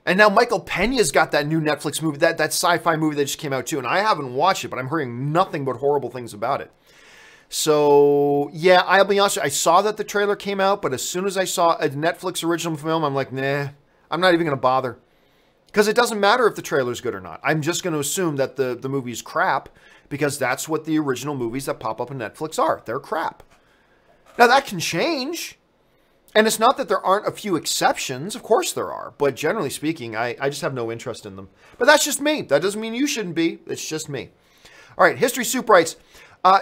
And now Michael Peña's got that new Netflix movie, that sci-fi movie that just came out too, and I haven't watched it, but I'm hearing nothing but horrible things about it. So, yeah, I'll be honest, I saw that the trailer came out, but as soon as I saw a Netflix original film, I'm like, nah, I'm not even going to bother. Because it doesn't matter if the trailer's good or not. I'm just going to assume that the movie's crap, because that's what the original movies that pop up on Netflix are. They're crap. Now, that can change. And it's not that there aren't a few exceptions. Of course there are. But generally speaking, I just have no interest in them. But that's just me. That doesn't mean you shouldn't be. It's just me. All right, History Soup writes,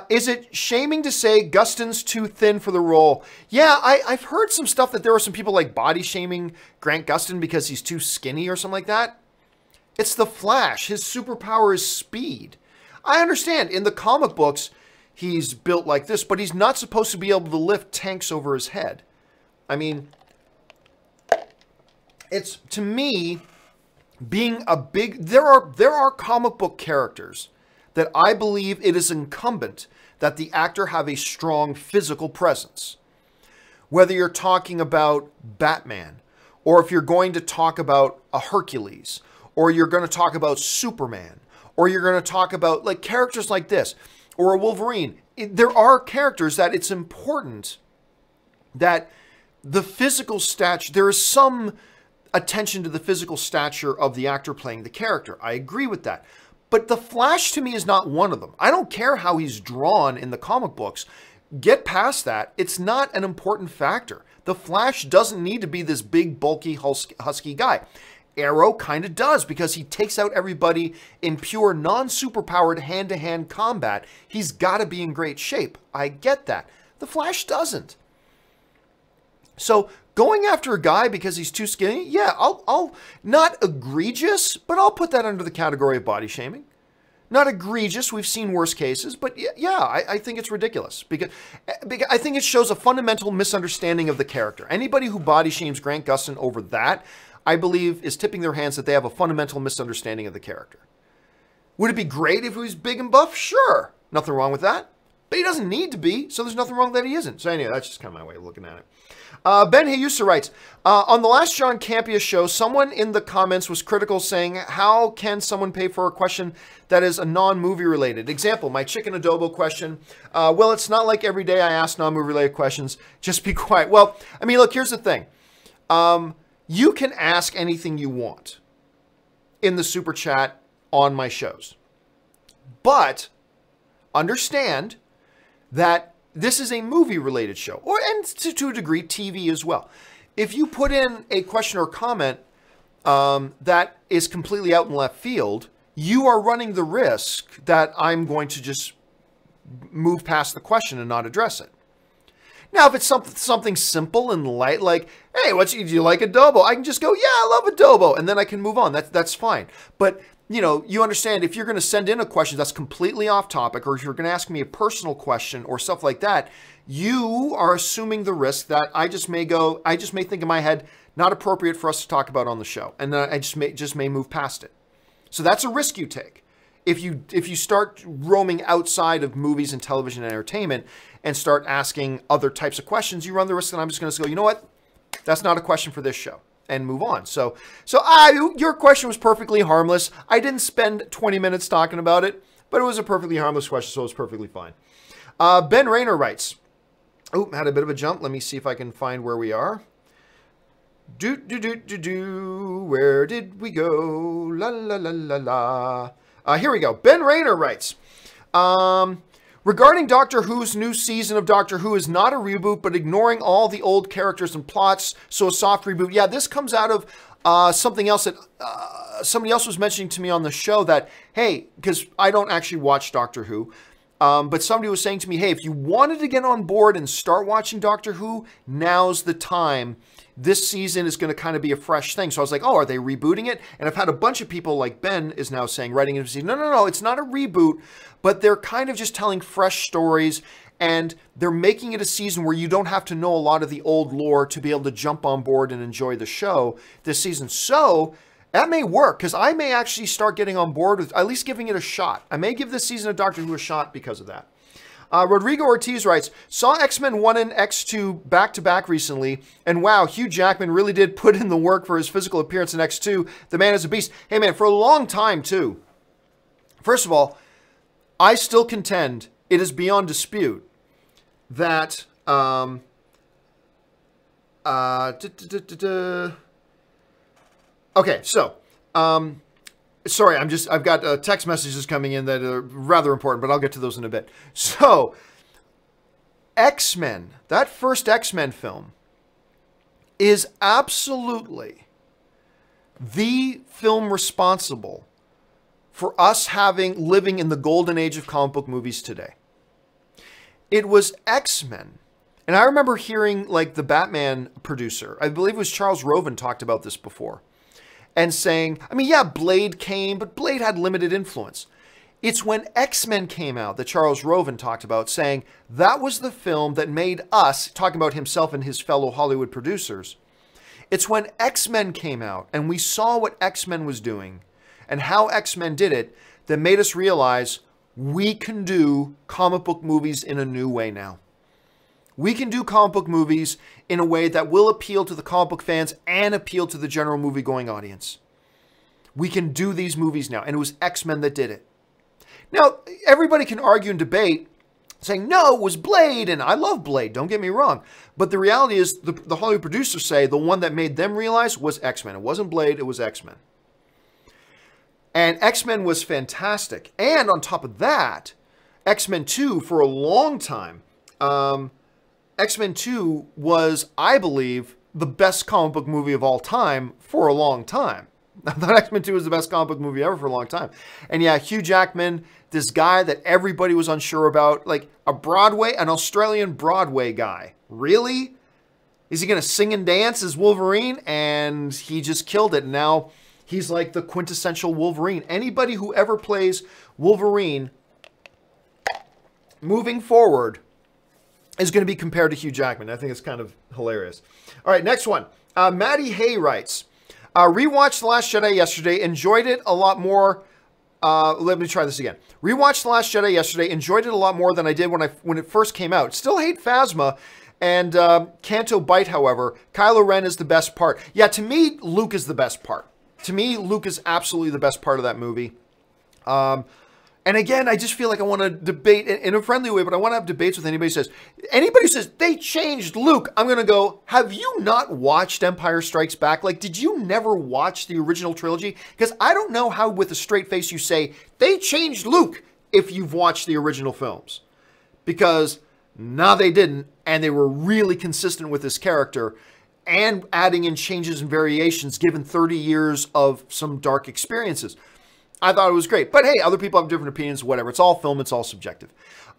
is it shaming to say Gustin's too thin for the role? Yeah, I've heard some stuff that there are some people like body shaming Grant Gustin because he's too skinny or something like that. It's the Flash. His superpower is speed. I understand. In the comic books, he's built like this, but he's not supposed to be able to lift tanks over his head. I mean, it's, to me, being a big... There are comic book characters that I believe it is incumbent that the actor have a strong physical presence. Whether you're talking about Batman, or if you're going to talk about a Hercules, or you're going to talk about Superman, or you're going to talk about like characters like this, or a Wolverine. There are characters that it's important that the physical stature, there is some attention to the physical stature of the actor playing the character. I agree with that. But the Flash, to me, is not one of them. I don't care how he's drawn in the comic books. Get past that. It's not an important factor. The Flash doesn't need to be this big, bulky, husky guy. Arrow kind of does, because he takes out everybody in pure, non-superpowered, hand-to-hand combat. He's got to be in great shape. I get that. The Flash doesn't. So going after a guy because he's too skinny, yeah, I'll not egregious, but I'll put that under the category of body shaming. Not egregious, we've seen worse cases, but yeah, I think it's ridiculous because I think it shows a fundamental misunderstanding of the character. Anybody who body shames Grant Gustin over that, I believe, is tipping their hands that they have a fundamental misunderstanding of the character. Would it be great if he was big and buff? Sure, nothing wrong with that. But he doesn't need to be, so there's nothing wrong that he isn't. So anyway, that's just kind of my way of looking at it. Ben Hayusa writes, on the last John Campea show, someone in the comments was critical, saying, how can someone pay for a question that is a non-movie related? Example, my chicken adobo question. Well, it's not like every day I ask non-movie related questions. Just be quiet. Well, I mean, look, here's the thing. You can ask anything you want. in the super chat on my shows. But understand that this is a movie-related show, and to a degree, TV as well. If you put in a question or comment that is completely out in left field, you are running the risk that I'm going to just move past the question and not address it. Now, if it's something simple and light, like, hey, do you like adobo? I can just go, yeah, I love adobo, and then I can move on. That's fine. But, you know, you understand, if you're going to send in a question that's completely off topic, or if you're going to ask me a personal question or stuff like that, you are assuming the risk that I just may think in my head, not appropriate for us to talk about on the show, and then I just may move past it. So that's a risk you take. If you start roaming outside of movies and television and entertainment and start asking other types of questions, you run the risk that I'm just going to go, you know what? That's not a question for this show, and move on. So your question was perfectly harmless. I didn't spend 20 minutes talking about it, but it was a perfectly harmless question, so it was perfectly fine. Ben Rayner writes, had a bit of a jump. Let me see if I can find where we are. Where did we go? La la la la la. Here we go. Ben Rayner writes, regarding Doctor Who's new season of Doctor Who is not a reboot, but ignoring all the old characters and plots, so a soft reboot. Yeah, this comes out of something else that somebody else was mentioning to me on the show that, hey, because I don't actually watch Doctor Who, but somebody was saying to me, hey, if you wanted to get on board and start watching Doctor Who, now's the time. This season is going to kind of be a fresh thing. So I was like, oh, are they rebooting it? And I've had a bunch of people like Ben is now saying, writing into season, no, it's not a reboot, but they're kind of just telling fresh stories, and they're making it a season where you don't have to know a lot of the old lore to be able to jump on board and enjoy the show this season. So that may work, because I may actually start getting on board with at least giving it a shot. I may give this season of Doctor Who a shot because of that. Rodrigo Ortiz writes, saw X-Men 1 and X2 back-to-back recently, and wow, Hugh Jackman really did put in the work for his physical appearance in X2. The man is a beast. Hey, man, for a long time, too. First of all, I still contend it is beyond dispute that... Okay, so... sorry, I've got text messages coming in that are rather important, but I'll get to those in a bit. So, X-Men, that first X-Men film, is absolutely the film responsible for us living in the golden age of comic book movies today. It was X-Men. And I remember hearing, like, the Batman producer, I believe it was Charles Roven, talked about this before. And saying, I mean, yeah, Blade came, but Blade had limited influence. It's when X-Men came out that Charles Roven talked about, saying that was the film that made us, talking about himself and his fellow Hollywood producers. It's when X-Men came out and we saw what X-Men was doing and how X-Men did it that made us realize we can do comic book movies in a new way now. We can do comic book movies in a way that will appeal to the comic book fans and appeal to the general movie-going audience. We can do these movies now, and it was X-Men that did it. Now, everybody can argue and debate, saying, no, it was Blade, and I love Blade, don't get me wrong. But the reality is, the Hollywood producers say the one that made them realize was X-Men. It wasn't Blade, it was X-Men. And X-Men was fantastic. And on top of that, X-Men 2, for a long time... X-Men 2 was, I believe, the best comic book movie of all time for a long time. I thought X-Men 2 was the best comic book movie ever for a long time. And yeah, Hugh Jackman, this guy that everybody was unsure about, like an Australian Broadway guy. Really? Is he going to sing and dance as Wolverine? And he just killed it. Now he's like the quintessential Wolverine. Anybody who ever plays Wolverine moving forward is going to be compared to Hugh Jackman. I think it's kind of hilarious. All right, next one. Maddie Hay writes, rewatched The Last Jedi yesterday, enjoyed it a lot more. Let me try this again. Rewatched The Last Jedi yesterday, enjoyed it a lot more than I did when it first came out. Still hate Phasma and Canto Bight, however. Kylo Ren is the best part. Yeah, to me, Luke is the best part. To me, Luke is absolutely the best part of that movie. And again, I just feel like I want to debate in a friendly way, but I want to have debates with anybody who says they changed Luke. I'm going to go, have you not watched Empire Strikes Back? Like, did you never watch the original trilogy? Because I don't know how with a straight face you say they changed Luke if you've watched the original films. Because no, they didn't. And they were really consistent with this character and adding in changes and variations given 30 years of some dark experiences. I thought it was great. But hey, other people have different opinions, whatever. It's all film, it's all subjective.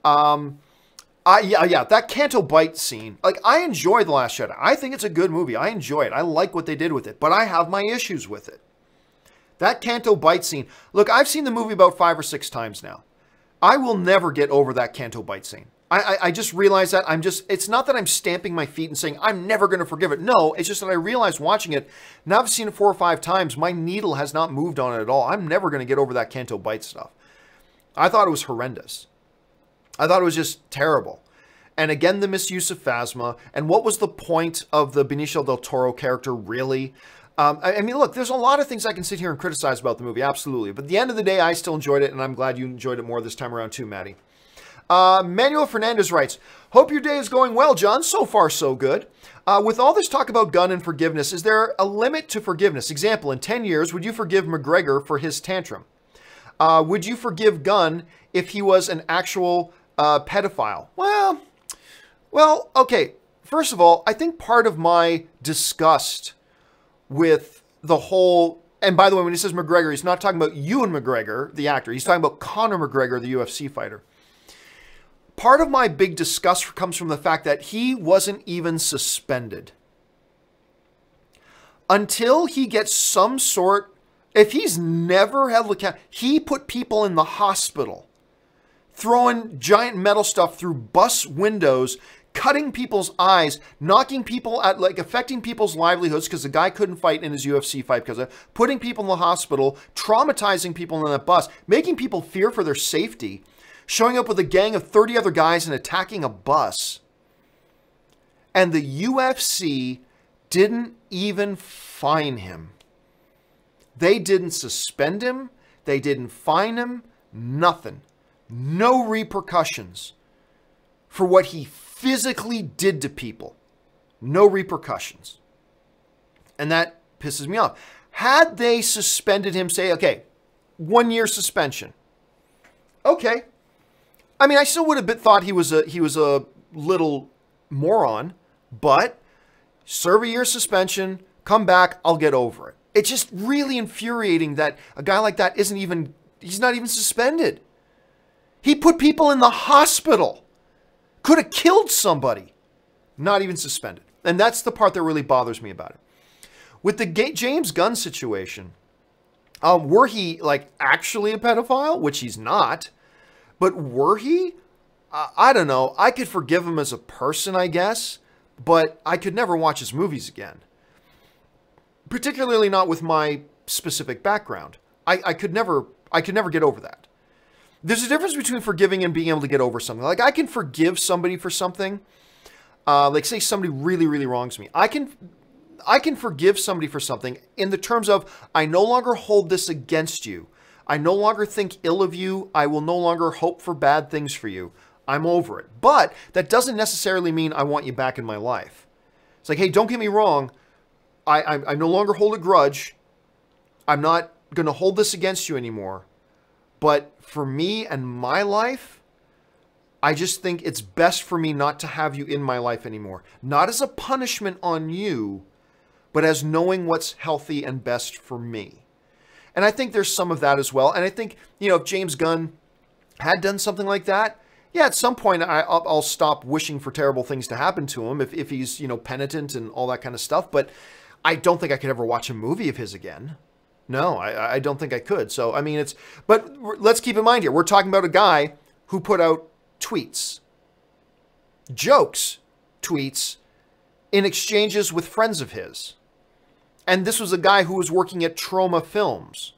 That Canto Bite scene, like, I enjoy The Last Jedi. I think it's a good movie. I enjoy it. I like what they did with it, but I have my issues with it. That Canto Bite scene, look, I've seen the movie about 5 or 6 times now. I will never get over that Canto Bite scene. I just realized that it's not that I'm stamping my feet and saying, I'm never going to forgive it. No, it's just that I realized watching it, now I've seen it 4 or 5 times, my needle has not moved on it at all. I'm never going to get over that Canto Bite stuff. I thought it was horrendous. I thought it was just terrible. And again, the misuse of Phasma. And what was the point of the Benicio del Toro character, really? I mean, look, there's a lot of things I can sit here and criticize about the movie, absolutely. But at the end of the day, I still enjoyed it, and I'm glad you enjoyed it more this time around too, Maddie. Manuel Fernandez writes, hope your day is going well, John. So far, so good. With all this talk about Gunn and forgiveness, is there a limit to forgiveness? Example, in 10 years, would you forgive McGregor for his tantrum? Would you forgive Gunn if he was an actual pedophile? Well, okay. First of all, I think part of my disgust with the whole, and by the way, when he says McGregor, he's not talking about Ewan McGregor, the actor. He's talking about Conor McGregor, the UFC fighter. Part of my big disgust comes from the fact that he wasn't even suspended. Until he gets some sort, if he's never held account, he put people in the hospital, throwing giant metal stuff through bus windows, cutting people's eyes, knocking people out, like affecting people's livelihoods because the guy couldn't fight in his UFC fight because of putting people in the hospital, traumatizing people in that bus, making people fear for their safety, showing up with a gang of 30 other guys and attacking a bus. And the UFC didn't even fine him. They didn't suspend him. They didn't fine him. Nothing. No repercussions for what he physically did to people. No repercussions. And that pisses me off. Had they suspended him, say, okay, 1 year suspension. Okay. I mean, I still would have thought he was a little moron, but serve a year suspension, come back, I'll get over it. It's just really infuriating that a guy like that he's not even suspended. He put people in the hospital. Could have killed somebody. Not even suspended. And that's the part that really bothers me about it. With the James Gunn situation, were he like actually a pedophile, which he's not, but were he? I don't know. I could forgive him as a person, I guess, but I could never watch his movies again. Particularly not with my specific background. I could never get over that. There's a difference between forgiving and being able to get over something. Like, I can forgive somebody for something. Like, say somebody really, really wrongs me. I can forgive somebody for something in the terms of, I no longer hold this against you. I no longer think ill of you. I will no longer hope for bad things for you. I'm over it. But that doesn't necessarily mean I want you back in my life. It's like, hey, don't get me wrong. I no longer hold a grudge. I'm not going to hold this against you anymore. But for me and my life, I just think it's best for me not to have you in my life anymore. Not as a punishment on you, but as knowing what's healthy and best for me. And I think there's some of that as well. And I think, you know, if James Gunn had done something like that, yeah, at some point I'll stop wishing for terrible things to happen to him if he's, you know, penitent and all that kind of stuff. But I don't think I could ever watch a movie of his again. No, I don't think I could. So, I mean, but let's keep in mind here, we're talking about a guy who put out tweets, jokes, tweets in exchanges with friends of his. And this was a guy who was working at Trauma Films.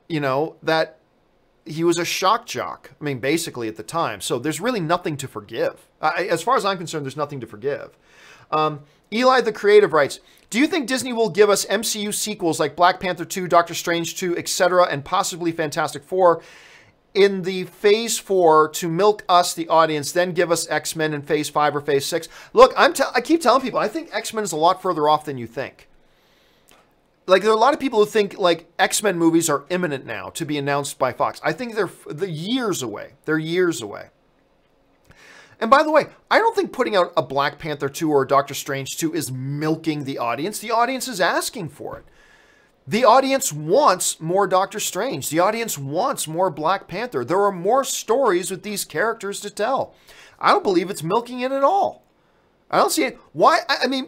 You know, that he was a shock jock. I mean, basically at the time. So there's really nothing to forgive. As far as I'm concerned, there's nothing to forgive. Eli the Creative writes, do you think Disney will give us MCU sequels like Black Panther 2, Doctor Strange 2, etc., and possibly Fantastic Four in the phase 4 to milk us, the audience, then give us X-Men in phase 5 or phase 6. Look, I keep telling people, I think X-Men is a lot further off than you think. Like, there are a lot of people who think, like, X-Men movies are imminent now to be announced by Fox. I think they're years away. They're years away. And by the way, I don't think putting out a Black Panther 2 or a Doctor Strange 2 is milking the audience. The audience is asking for it. The audience wants more Doctor Strange. The audience wants more Black Panther. There are more stories with these characters to tell. I don't believe it's milking it at all. I don't see it. Why? I mean,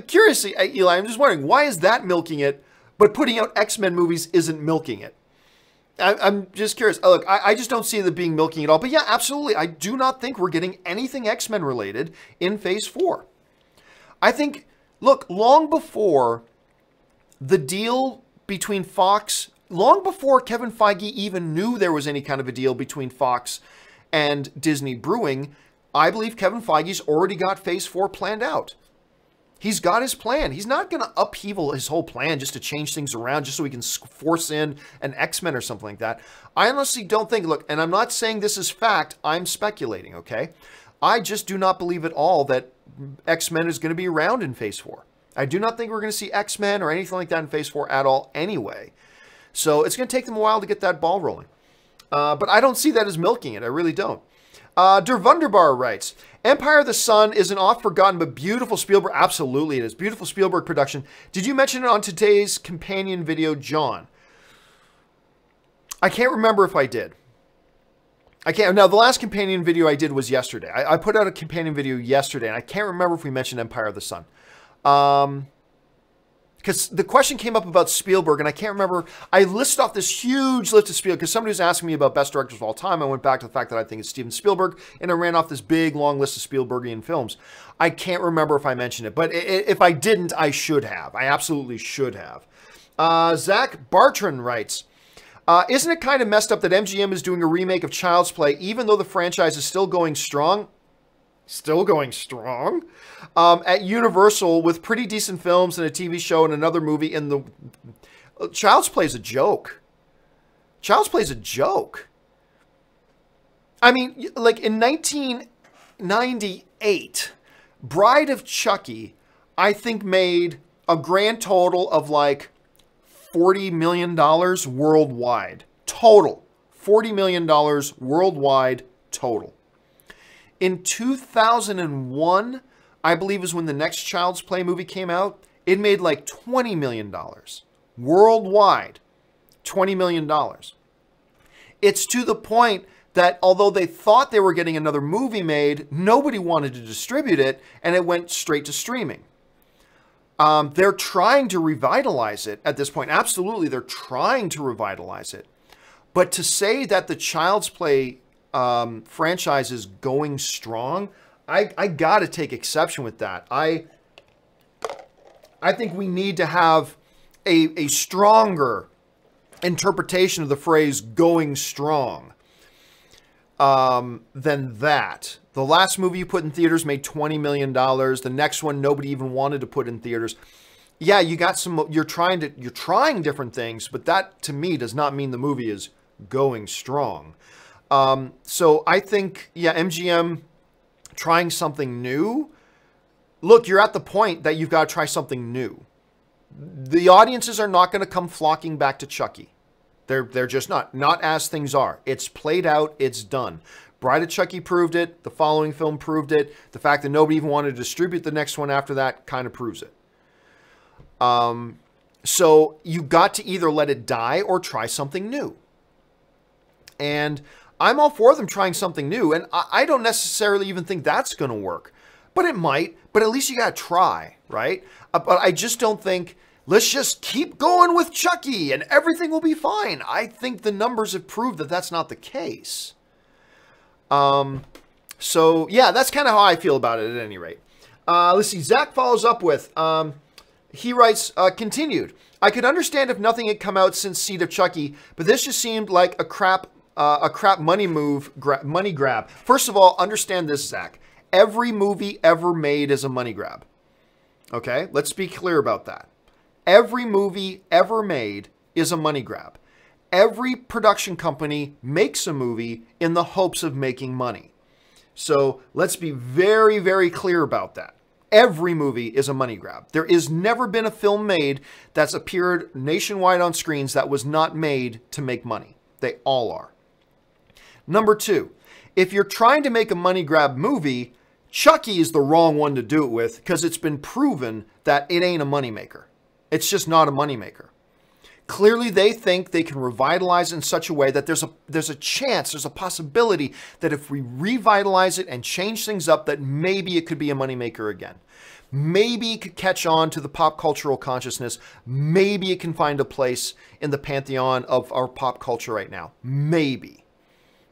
curiously, Eli, I'm just wondering, why is that milking it, but putting out X-Men movies isn't milking it? I'm just curious. Look, I just don't see it being milking at all. But yeah, absolutely. I do not think we're getting anything X-Men related in phase 4. I think, look, long before the deal between Fox, long before Kevin Feige even knew there was any kind of a deal between Fox and Disney brewing, I believe Kevin Feige's already got phase 4 planned out. He's got his plan. He's not going to upheaval his whole plan just to change things around just so he can force in an X-Men or something like that. I honestly don't think, look, and I'm not saying this is fact, I'm speculating, okay? I just do not believe at all that X-Men is going to be around in phase 4. I do not think we're going to see X-Men or anything like that in phase 4 at all anyway. So it's going to take them a while to get that ball rolling. But I don't see that as milking it. I really don't. Der Wunderbar writes, Empire of the Sun is an oft-forgotten but beautiful Spielberg. Absolutely, it is. Beautiful Spielberg production. Did you mention it on today's companion video, John? I can't remember if I did. I can't. Now, the last companion video I did was yesterday. I put out a companion video yesterday, and I can't remember if we mentioned Empire of the Sun. Because the question came up about Spielberg, and I can't remember. I listed off this huge list of Spielberg, because somebody was asking me about best directors of all time. I went back to the fact that I think it's Steven Spielberg, and I ran off this big, long list of Spielbergian films. I can't remember if I mentioned it, but if I didn't, I should have. I absolutely should have. Zach Bartran writes, isn't it kind of messed up that MGM is doing a remake of Child's Play, even though the franchise is still going strong? Still going strong? At Universal with pretty decent films and a TV show and another movie in the... Child's Play is a joke. Child's Play is a joke. I mean, like in 1998, Bride of Chucky, I think made a grand total of like $40 million worldwide. Total. $40 million worldwide total. In 2001, I believe is when the next Child's Play movie came out. It made like $20 million. Worldwide. $20 million. It's to the point that although they thought they were getting another movie made, nobody wanted to distribute it, and it went straight to streaming. They're trying to revitalize it at this point. Absolutely, they're trying to revitalize it. But to say that the Child's Play franchise is going strong, I gotta take exception with that. I think we need to have a stronger interpretation of the phrase going strong than that. The last movie you put in theaters made $20 million. The next one nobody even wanted to put in theaters. Yeah, you got some, you're trying different things, but that to me does not mean the movie is going strong. So I think, yeah, MGM trying something new. Look, you're at the point that you've got to try something new. The audiences are not going to come flocking back to Chucky. They're just not as things are. It's played out. It's done. Bride of Chucky proved it. The following film proved it. The fact that nobody even wanted to distribute the next one after that kind of proves it. So you got to either let it die or try something new. And I'm all for them trying something new, and I don't necessarily even think that's going to work. But it might, but at least you got to try, right? But I just don't think, let's just keep going with Chucky and everything will be fine. I think the numbers have proved that that's not the case. So, yeah, that's kind of how I feel about it at any rate. Let's see, Zach follows up with, he writes, continued, I could understand if nothing had come out since Seed of Chucky, but this just seemed like a crap money grab. First of all, understand this, Zach. Every movie ever made is a money grab. Okay? Let's be clear about that. Every movie ever made is a money grab. Every production company makes a movie in the hopes of making money. So let's be very, very clear about that. Every movie is a money grab. There has never been a film made that's appeared nationwide on screens that was not made to make money. They all are. Number two, if you're trying to make a money grab movie, Chucky is the wrong one to do it with because it's been proven that it ain't a moneymaker. It's just not a moneymaker. Clearly, they think they can revitalize it in such a way that there's a chance, there's a possibility that if we revitalize it and change things up, that maybe it could be a moneymaker again. Maybe it could catch on to the pop cultural consciousness. Maybe it can find a place in the pantheon of our pop culture right now. Maybe.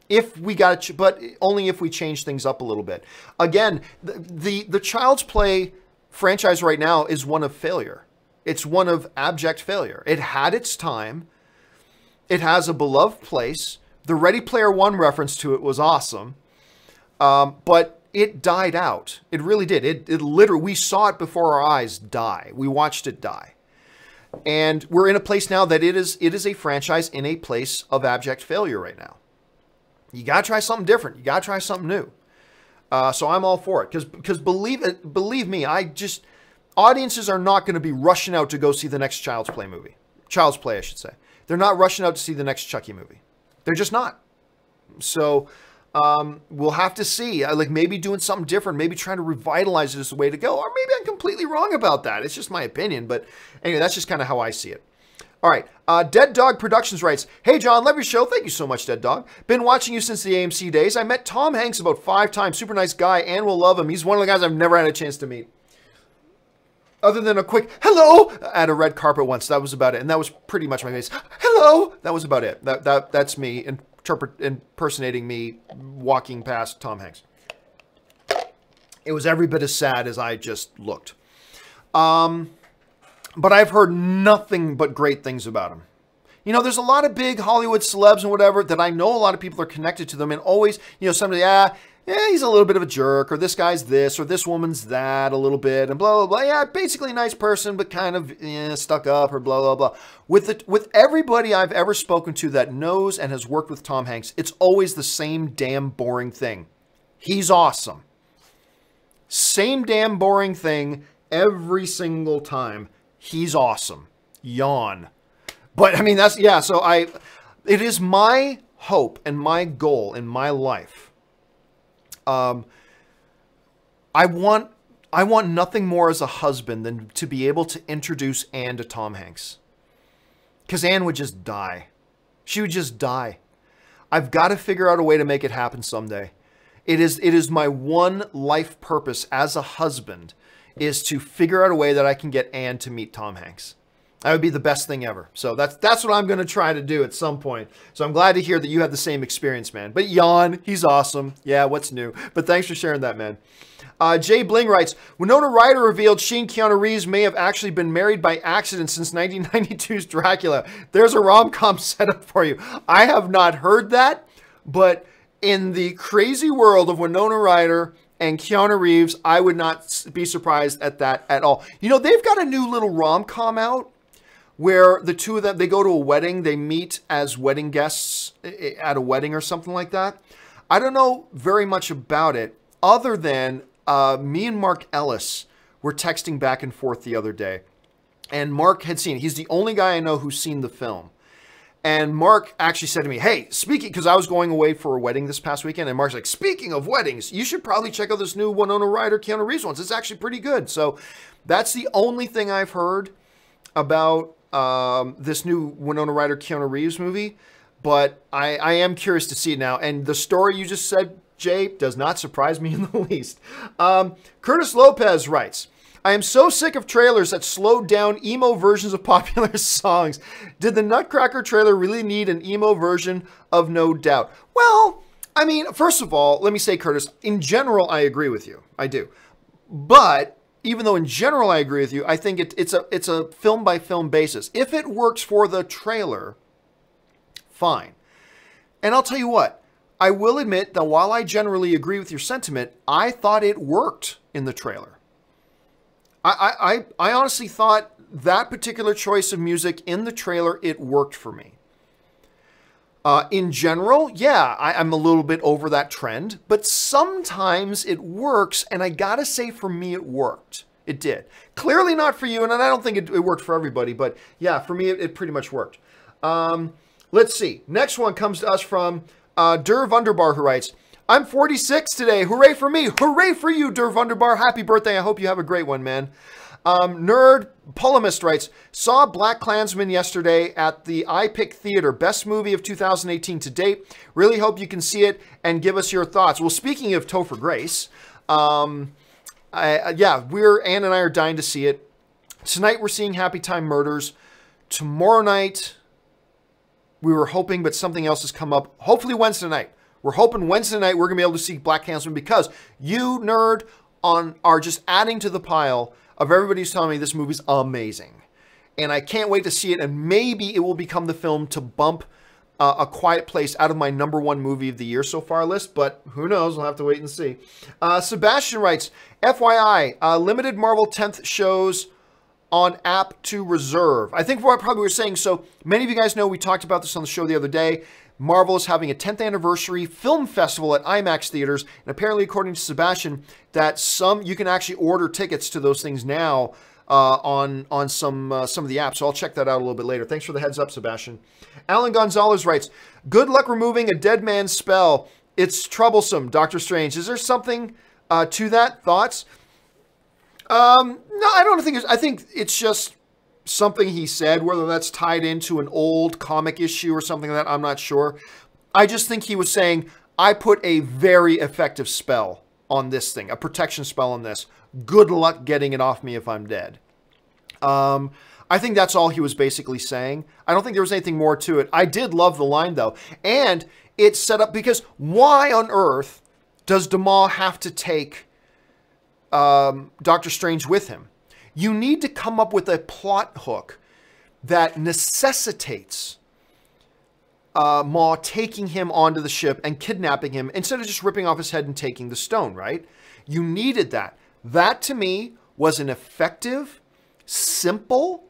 If we got it, but only if we change things up a little bit. Again, the Child's Play franchise right now is one of failure. It's one of abject failure. It had its time. It has a beloved place. The Ready Player One reference to it was awesome. But it died out. It really did. It literally, we saw it before our eyes die. We watched it die. And we're in a place now that it is a franchise in a place of abject failure right now. You got to try something different. You got to try something new. So I'm all for it. Because believe me, audiences are not going to be rushing out to go see the next Child's Play movie. Child's Play, I should say. They're not rushing out to see the next Chucky movie. They're just not. So we'll have to see. Like maybe doing something different, maybe trying to revitalize it is the way to go. Or maybe I'm completely wrong about that. It's just my opinion. But anyway, that's just kind of how I see it. All right. Dead Dog Productions writes, "Hey, John, love your show. Thank you so much, Dead Dog. Been watching you since the AMC days. I met Tom Hanks about 5 times. Super nice guy and will love him. He's one of the guys I've never had a chance to meet. Other than a quick hello at a red carpet once. That was about it. And that was pretty much my face. Hello. That was about it. That's me impersonating me walking past Tom Hanks. It was every bit as sad as I just looked. But I've heard nothing but great things about him. You know, there's a lot of big Hollywood celebs and whatever that I know a lot of people are connected to them, and always, somebody, he's a little bit of a jerk, or this guy's this, or this woman's that a little bit, and blah, blah, blah. Yeah, basically a nice person, but kind of stuck up, or blah, blah, blah. With everybody I've ever spoken to that knows and has worked with Tom Hanks, it's always the same damn boring thing. He's awesome. Same damn boring thing every single time. He's awesome. Yawn. But I mean, it is my hope and my goal in my life. I want nothing more as a husband than to be able to introduce Anne to Tom Hanks. Because Anne would just die. She would just die. I've got to figure out a way to make it happen someday. It is my one life purpose as a husband is to figure out a way that I can get Anne to meet Tom Hanks. That would be the best thing ever. So that's what I'm going to try to do at some point. So I'm glad to hear that you had the same experience, man. But yawn, he's awesome. Yeah, what's new? But thanks for sharing that, man. Jay Bling writes, Winona Ryder revealed she and Keanu Reeves may have actually been married by accident since 1992's Dracula. There's a rom-com setup for you. I have not heard that, but in the crazy world of Winona Ryder and Keanu Reeves, I would not be surprised at that at all. They've got a new little rom-com out where the two of them, they go to a wedding, they meet as wedding guests at a wedding or something like that. I don't know very much about it, other than me and Mark Ellis were texting back and forth the other day. And Mark had seen it. He's the only guy I know who's seen the film. And Mark actually said to me, hey, because I was going away for a wedding this past weekend, and Mark's like, speaking of weddings, you should probably check out this new Winona Ryder, Keanu Reeves one. It's actually pretty good. So that's the only thing I've heard about this new Winona Ryder, Keanu Reeves movie. But I am curious to see it now. And the story you just said, Jay, does not surprise me in the least. Curtis Lopez writes, I am so sick of trailers that slowed down emo versions of popular songs. Did the Nutcracker trailer really need an emo version of No Doubt? Well, I mean, first of all, let me say, Curtis, in general, I agree with you. I do. But even though in general I agree with you, I think it's a film by film basis. If it works for the trailer, fine. And I'll tell you what, I will admit that while I generally agree with your sentiment, I thought it worked in the trailer. I honestly thought that particular choice of music in the trailer, it worked for me. In general, yeah, I'm a little bit over that trend, but sometimes it works, and I gotta say, for me, it worked. It did. Clearly not for you, and I don't think it worked for everybody, but yeah, for me, it pretty much worked. Let's see. Next one comes to us from Der Wunderbar, who writes, I'm 46 today. Hooray for me. Hooray for you, Der Wunderbar. Happy birthday. I hope you have a great one, man. Nerd Polemist writes, saw Black Klansman yesterday at the iPic Theater. Best movie of 2018 to date. Really hope you can see it and give us your thoughts. Well, speaking of Topher Grace, yeah, Ann and I are dying to see it. Tonight we're seeing Happy Time Murders. Tomorrow night, we were hoping, but something else has come up. Hopefully Wednesday night. We're hoping Wednesday night we're going to be able to see Black Klansman because you, Nerd, are just adding to the pile of everybody who's telling me this movie's amazing. And I can't wait to see it, and maybe it will become the film to bump A Quiet Place out of my #1 movie of the year so far list, but who knows? We'll have to wait and see. Sebastian writes, FYI, limited Marvel 10th shows on app to reserve. I think what probably we're saying, so many of you guys know we talked about this on the show the other day. Marvel is having a 10th anniversary film festival at IMAX theaters, and apparently, according to Sebastian, that you can actually order tickets to those things now on some of the apps. So I'll check that out a little bit later. Thanks for the heads up, Sebastian. Alan Gonzalez writes, good luck removing a dead man's spell. It's troublesome, Doctor Strange. Is there something to that? Thoughts? No, I don't think I think it's just something he said, whether that's tied into an old comic issue or something like that, I'm not sure. I just think he was saying, I put a very effective spell on this thing, a protection spell on this. Good luck getting it off me if I'm dead. I think that's all he was basically saying. I don't think there was anything more to it. I did love the line, though. And it's set up because why on earth does Damal have to take Doctor Strange with him? You need to come up with a plot hook that necessitates Maw taking him onto the ship and kidnapping him instead of just ripping off his head and taking the stone, right? You needed that. That, to me, was an effective, simple,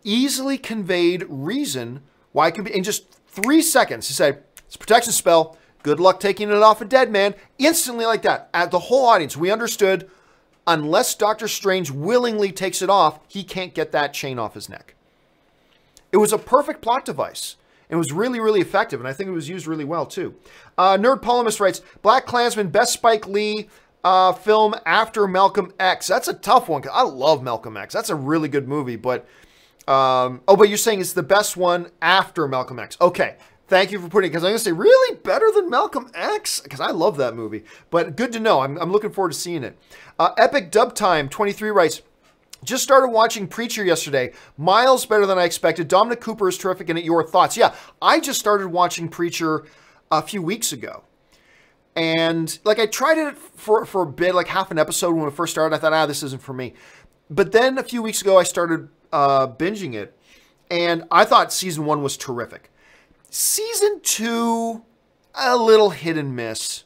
easily conveyed reason why it could be in just 3 seconds. He said, it's a protection spell. Good luck taking it off a dead man. Instantly like that. At the whole audience, we understood, unless Doctor Strange willingly takes it off, he can't get that chain off his neck. It was a perfect plot device. It was really, really effective, and I think it was used really well, too. Nerd Polemist writes, Black Klansman, best Spike Lee film after Malcolm X. That's a tough one, 'cause I love Malcolm X. That's a really good movie, but... but you're saying it's the best one after Malcolm X. Okay, thank you for putting it, because I'm going to say, really? Better than Malcolm X? Because I love that movie. But good to know. I'm looking forward to seeing it. Epic Dub Time 23 writes, just started watching Preacher yesterday. Miles better than I expected. Dominic Cooper is terrific in it. Your thoughts? Yeah, I just started watching Preacher a few weeks ago. And like I tried it for a bit, like half an episode when it first started. I thought, this isn't for me. But then a few weeks ago, I started binging it. And I thought season 1 was terrific. Season 2, a little hit and miss.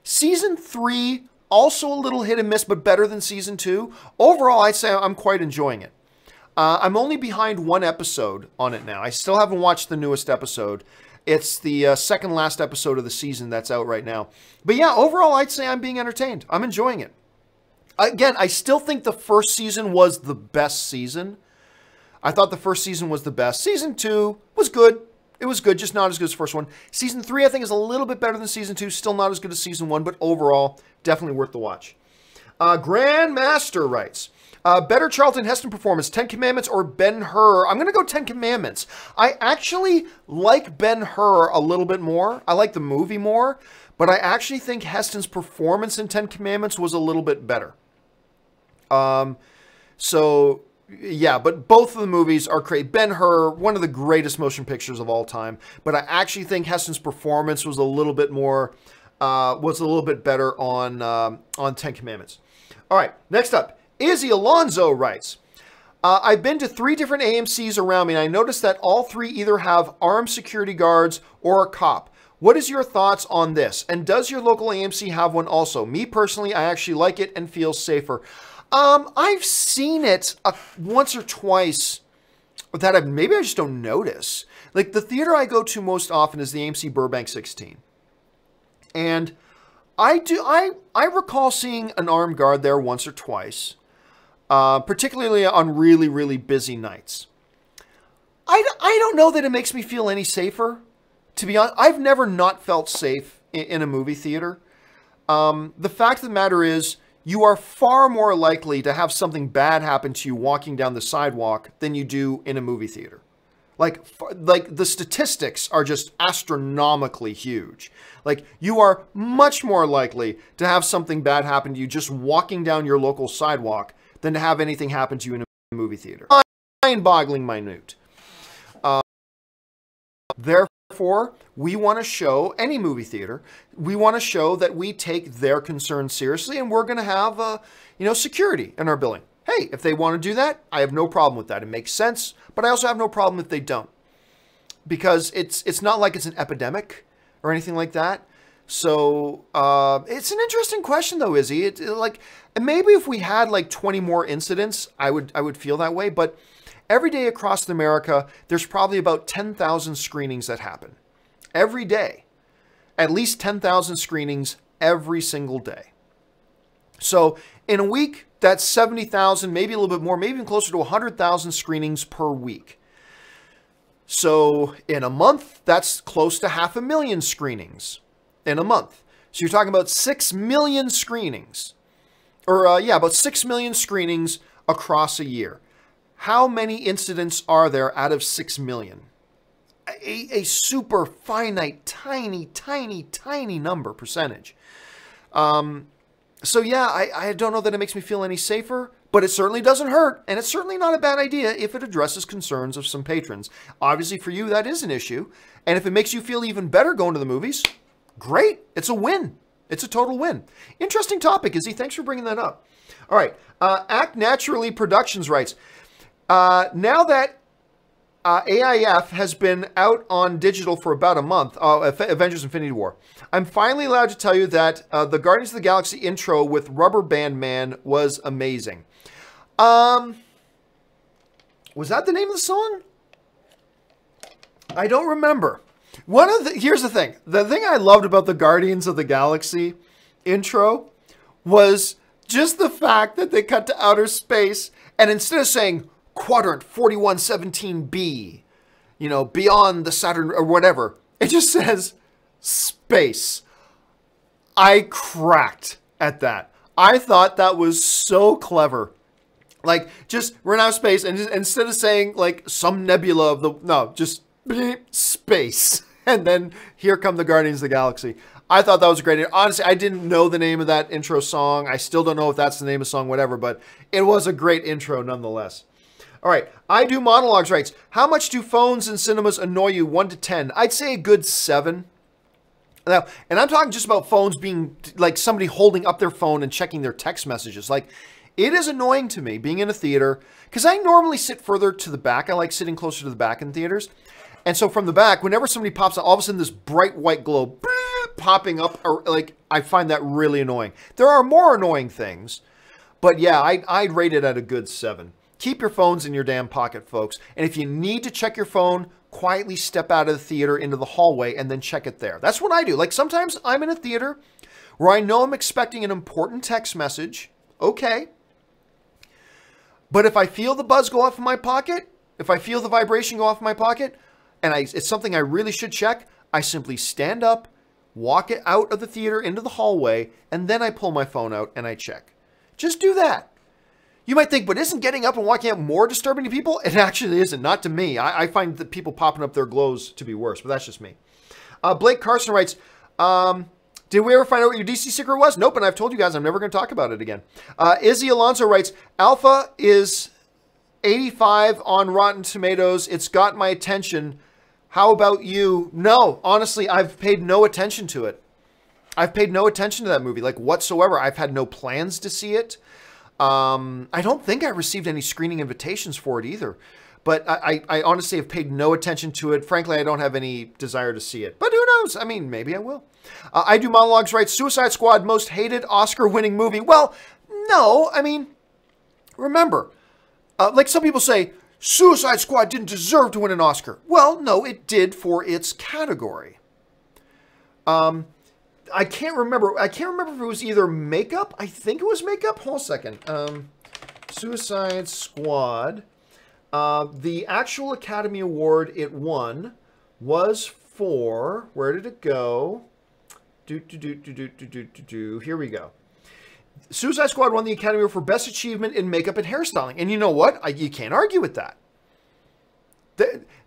Season 3, also a little hit and miss, but better than season 2. Overall, I'd say I'm quite enjoying it. I'm only behind 1 episode on it now. I still haven't watched the newest episode. It's the second last episode of the season that's out right now. But yeah, overall, I'd say I'm being entertained. I'm enjoying it. Again, I still think the first season was the best season. I thought the first season was the best. Season 2 was good. It was good, just not as good as the first one. Season 3, I think, is a little bit better than Season 2. Still not as good as Season 1, but overall, definitely worth the watch. Grandmaster writes, better Charlton Heston performance, 10 Commandments or Ben-Hur? I'm going to go 10 Commandments. I actually like Ben-Hur a little bit more. I like the movie more, but I actually think Heston's performance in 10 Commandments was a little bit better. So... yeah, but both of the movies are great. Ben-Hur, one of the greatest motion pictures of all time. But I actually think Heston's performance was a little bit more, better on 10 Commandments. All right, next up, Izzy Alonzo writes, I've been to 3 different AMCs around me, and I noticed that all 3 either have armed security guards or a cop. What is your thoughts on this? And does your local AMC have one also? Me personally, I actually like it and feel safer. I've seen it once or twice that maybe I just don't notice. Like the theater I go to most often is the AMC Burbank 16. And I recall seeing an armed guard there once or twice, particularly on really, really busy nights. I don't know that it makes me feel any safer. To be honest, I've never not felt safe in a movie theater. The fact of the matter is, you are far more likely to have something bad happen to you walking down the sidewalk than you do in a movie theater. Like the statistics are just astronomically huge. Like you are much more likely to have something bad happen to you just walking down your local sidewalk than to have anything happen to you in a movie theater. Mind-boggling minute. Therefore, we want to show, any movie theater, we want to show that we take their concerns seriously, and we're going to have, security in our building. Hey, if they want to do that, I have no problem with that. It makes sense, but I also have no problem if they don't. Because it's not like it's an epidemic or anything like that. So, it's an interesting question though, Izzy. And maybe if we had like 20 more incidents, I would feel that way, but every day across America, there's probably about 10,000 screenings that happen. Every day. At least 10,000 screenings every single day. So in a week, that's 70,000, maybe a little bit more, maybe even closer to 100,000 screenings per week. So in a month, that's close to 500,000 screenings in a month. So you're talking about 6 million screenings. About 6 million screenings across a year. How many incidents are there out of 6 million? A super finite, tiny, tiny, tiny percentage. So yeah, I don't know that it makes me feel any safer, but it certainly doesn't hurt. And it's certainly not a bad idea if it addresses concerns of some patrons. Obviously for you, that is an issue. And if it makes you feel even better going to the movies, great. It's a win. It's a total win. Interesting topic, Izzy. Thanks for bringing that up. All right. Act Naturally Productions writes, now that AIF has been out on digital for about a month, Avengers Infinity War, I'm finally allowed to tell you that the Guardians of the Galaxy intro with Rubber Band Man was amazing. Was that the name of the song? I don't remember. Here's the thing. The thing I loved about the Guardians of the Galaxy intro was just the fact that they cut to outer space, and instead of saying Quadrant 4117B, beyond the Saturn or whatever, it just says space. I cracked at that. I thought that was so clever. Like, just we're in outer space, and just, instead of saying like some nebula of just space. And then here come the Guardians of the Galaxy. I thought that was great. Honestly, I didn't know the name of that intro song. I still don't know if that's the name of the song, whatever, but it was a great intro nonetheless. All right, I Do Monologues writes, how much do phones in cinemas annoy you, 1 to 10? I'd say a good 7. Now, and I'm talking just about phones being like somebody holding up their phone and checking their text messages. Like, it is annoying to me being in a theater because I normally sit further to the back. I like sitting closer to the back in theaters. And so from the back, whenever somebody pops out, all of a sudden this bright white glow popping up, I find that really annoying. There are more annoying things, but yeah, I'd rate it at a good 7. Keep your phones in your damn pocket, folks. And if you need to check your phone, quietly step out of the theater into the hallway and then check it there. That's what I do. Like sometimes I'm in a theater where I know I'm expecting an important text message. Okay. But if I feel the buzz go off in my pocket, if I feel the vibration go off in my pocket, and it's something I really should check, I simply stand up, walk it out of the theater into the hallway, and then I pull my phone out and I check. Just do that. You might think, but isn't getting up and walking out more disturbing to people? It actually isn't, not to me. I find the people popping up their glows to be worse, but that's just me. Blake Carson writes, did we ever find out what your DC secret was? Nope, and I've told you guys I'm never going to talk about it again. Izzy Alonso writes, Alpha is 85 on Rotten Tomatoes. It's got my attention. How about you? No, honestly, I've paid no attention to it. I've paid no attention to that movie, like whatsoever. I've had no plans to see it. I don't think I received any screening invitations for it either. But I honestly have paid no attention to it. Frankly, I don't have any desire to see it. But who knows? I mean, maybe I will. I Do Monologues writes, Suicide Squad, most hated Oscar-winning movie. Well, no. I mean, remember, like some people say, Suicide Squad didn't deserve to win an Oscar. Well, no, it did for its category. I can't remember if it was either makeup. I think it was makeup. Hold on a second. Suicide Squad. The actual Academy Award it won was for, where did it go? Here we go. Suicide Squad won the Academy Award for Best Achievement in Makeup and Hairstyling. And you know what? You can't argue with that.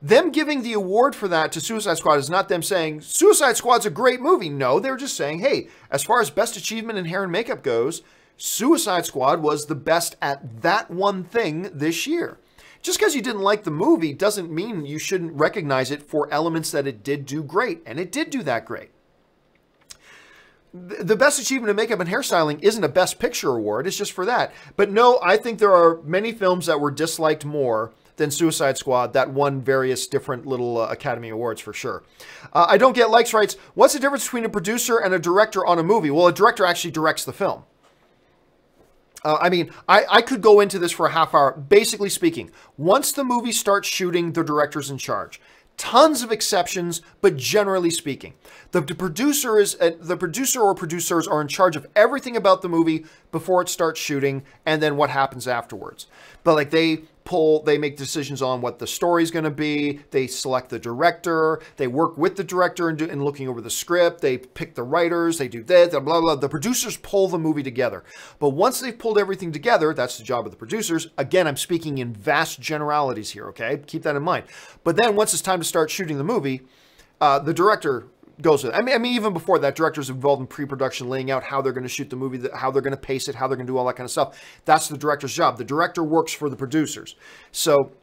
Them giving the award for that to Suicide Squad is not them saying, Suicide Squad's a great movie. No, they're just saying, hey, as far as Best Achievement in Hair and Makeup goes, Suicide Squad was the best at that one thing this year. Just because you didn't like the movie doesn't mean you shouldn't recognize it for elements that it did do great. And it did do that great. The Best Achievement in Makeup and Hairstyling isn't a Best Picture award. It's just for that. But no, I think there are many films that were disliked more than Suicide Squad that won various different little Academy Awards for sure. I Don't Get Likes writes, what's the difference between a producer and a director on a movie? Well, a director actually directs the film. I mean, I could go into this for a half hour. Basically speaking, once the movie starts shooting, the director's in charge. Tons of exceptions, but generally speaking, the producer or producers are in charge of everything about the movie before it starts shooting, and then what happens afterwards. But like they make decisions on what the story's going to be. They select the director. They work with the director in looking over the script. They pick the writers. They do this, blah, blah, blah. The producers pull the movie together. But once they've pulled everything together, that's the job of the producers. Again, I'm speaking in vast generalities here, okay? Keep that in mind. But then once it's time to start shooting the movie, the director goes with it. I mean, even before that, directors involved in pre-production, laying out how they're going to shoot the movie, how they're going to pace it, how they're going to do all that kind of stuff. That's the director's job. The director works for the producers. So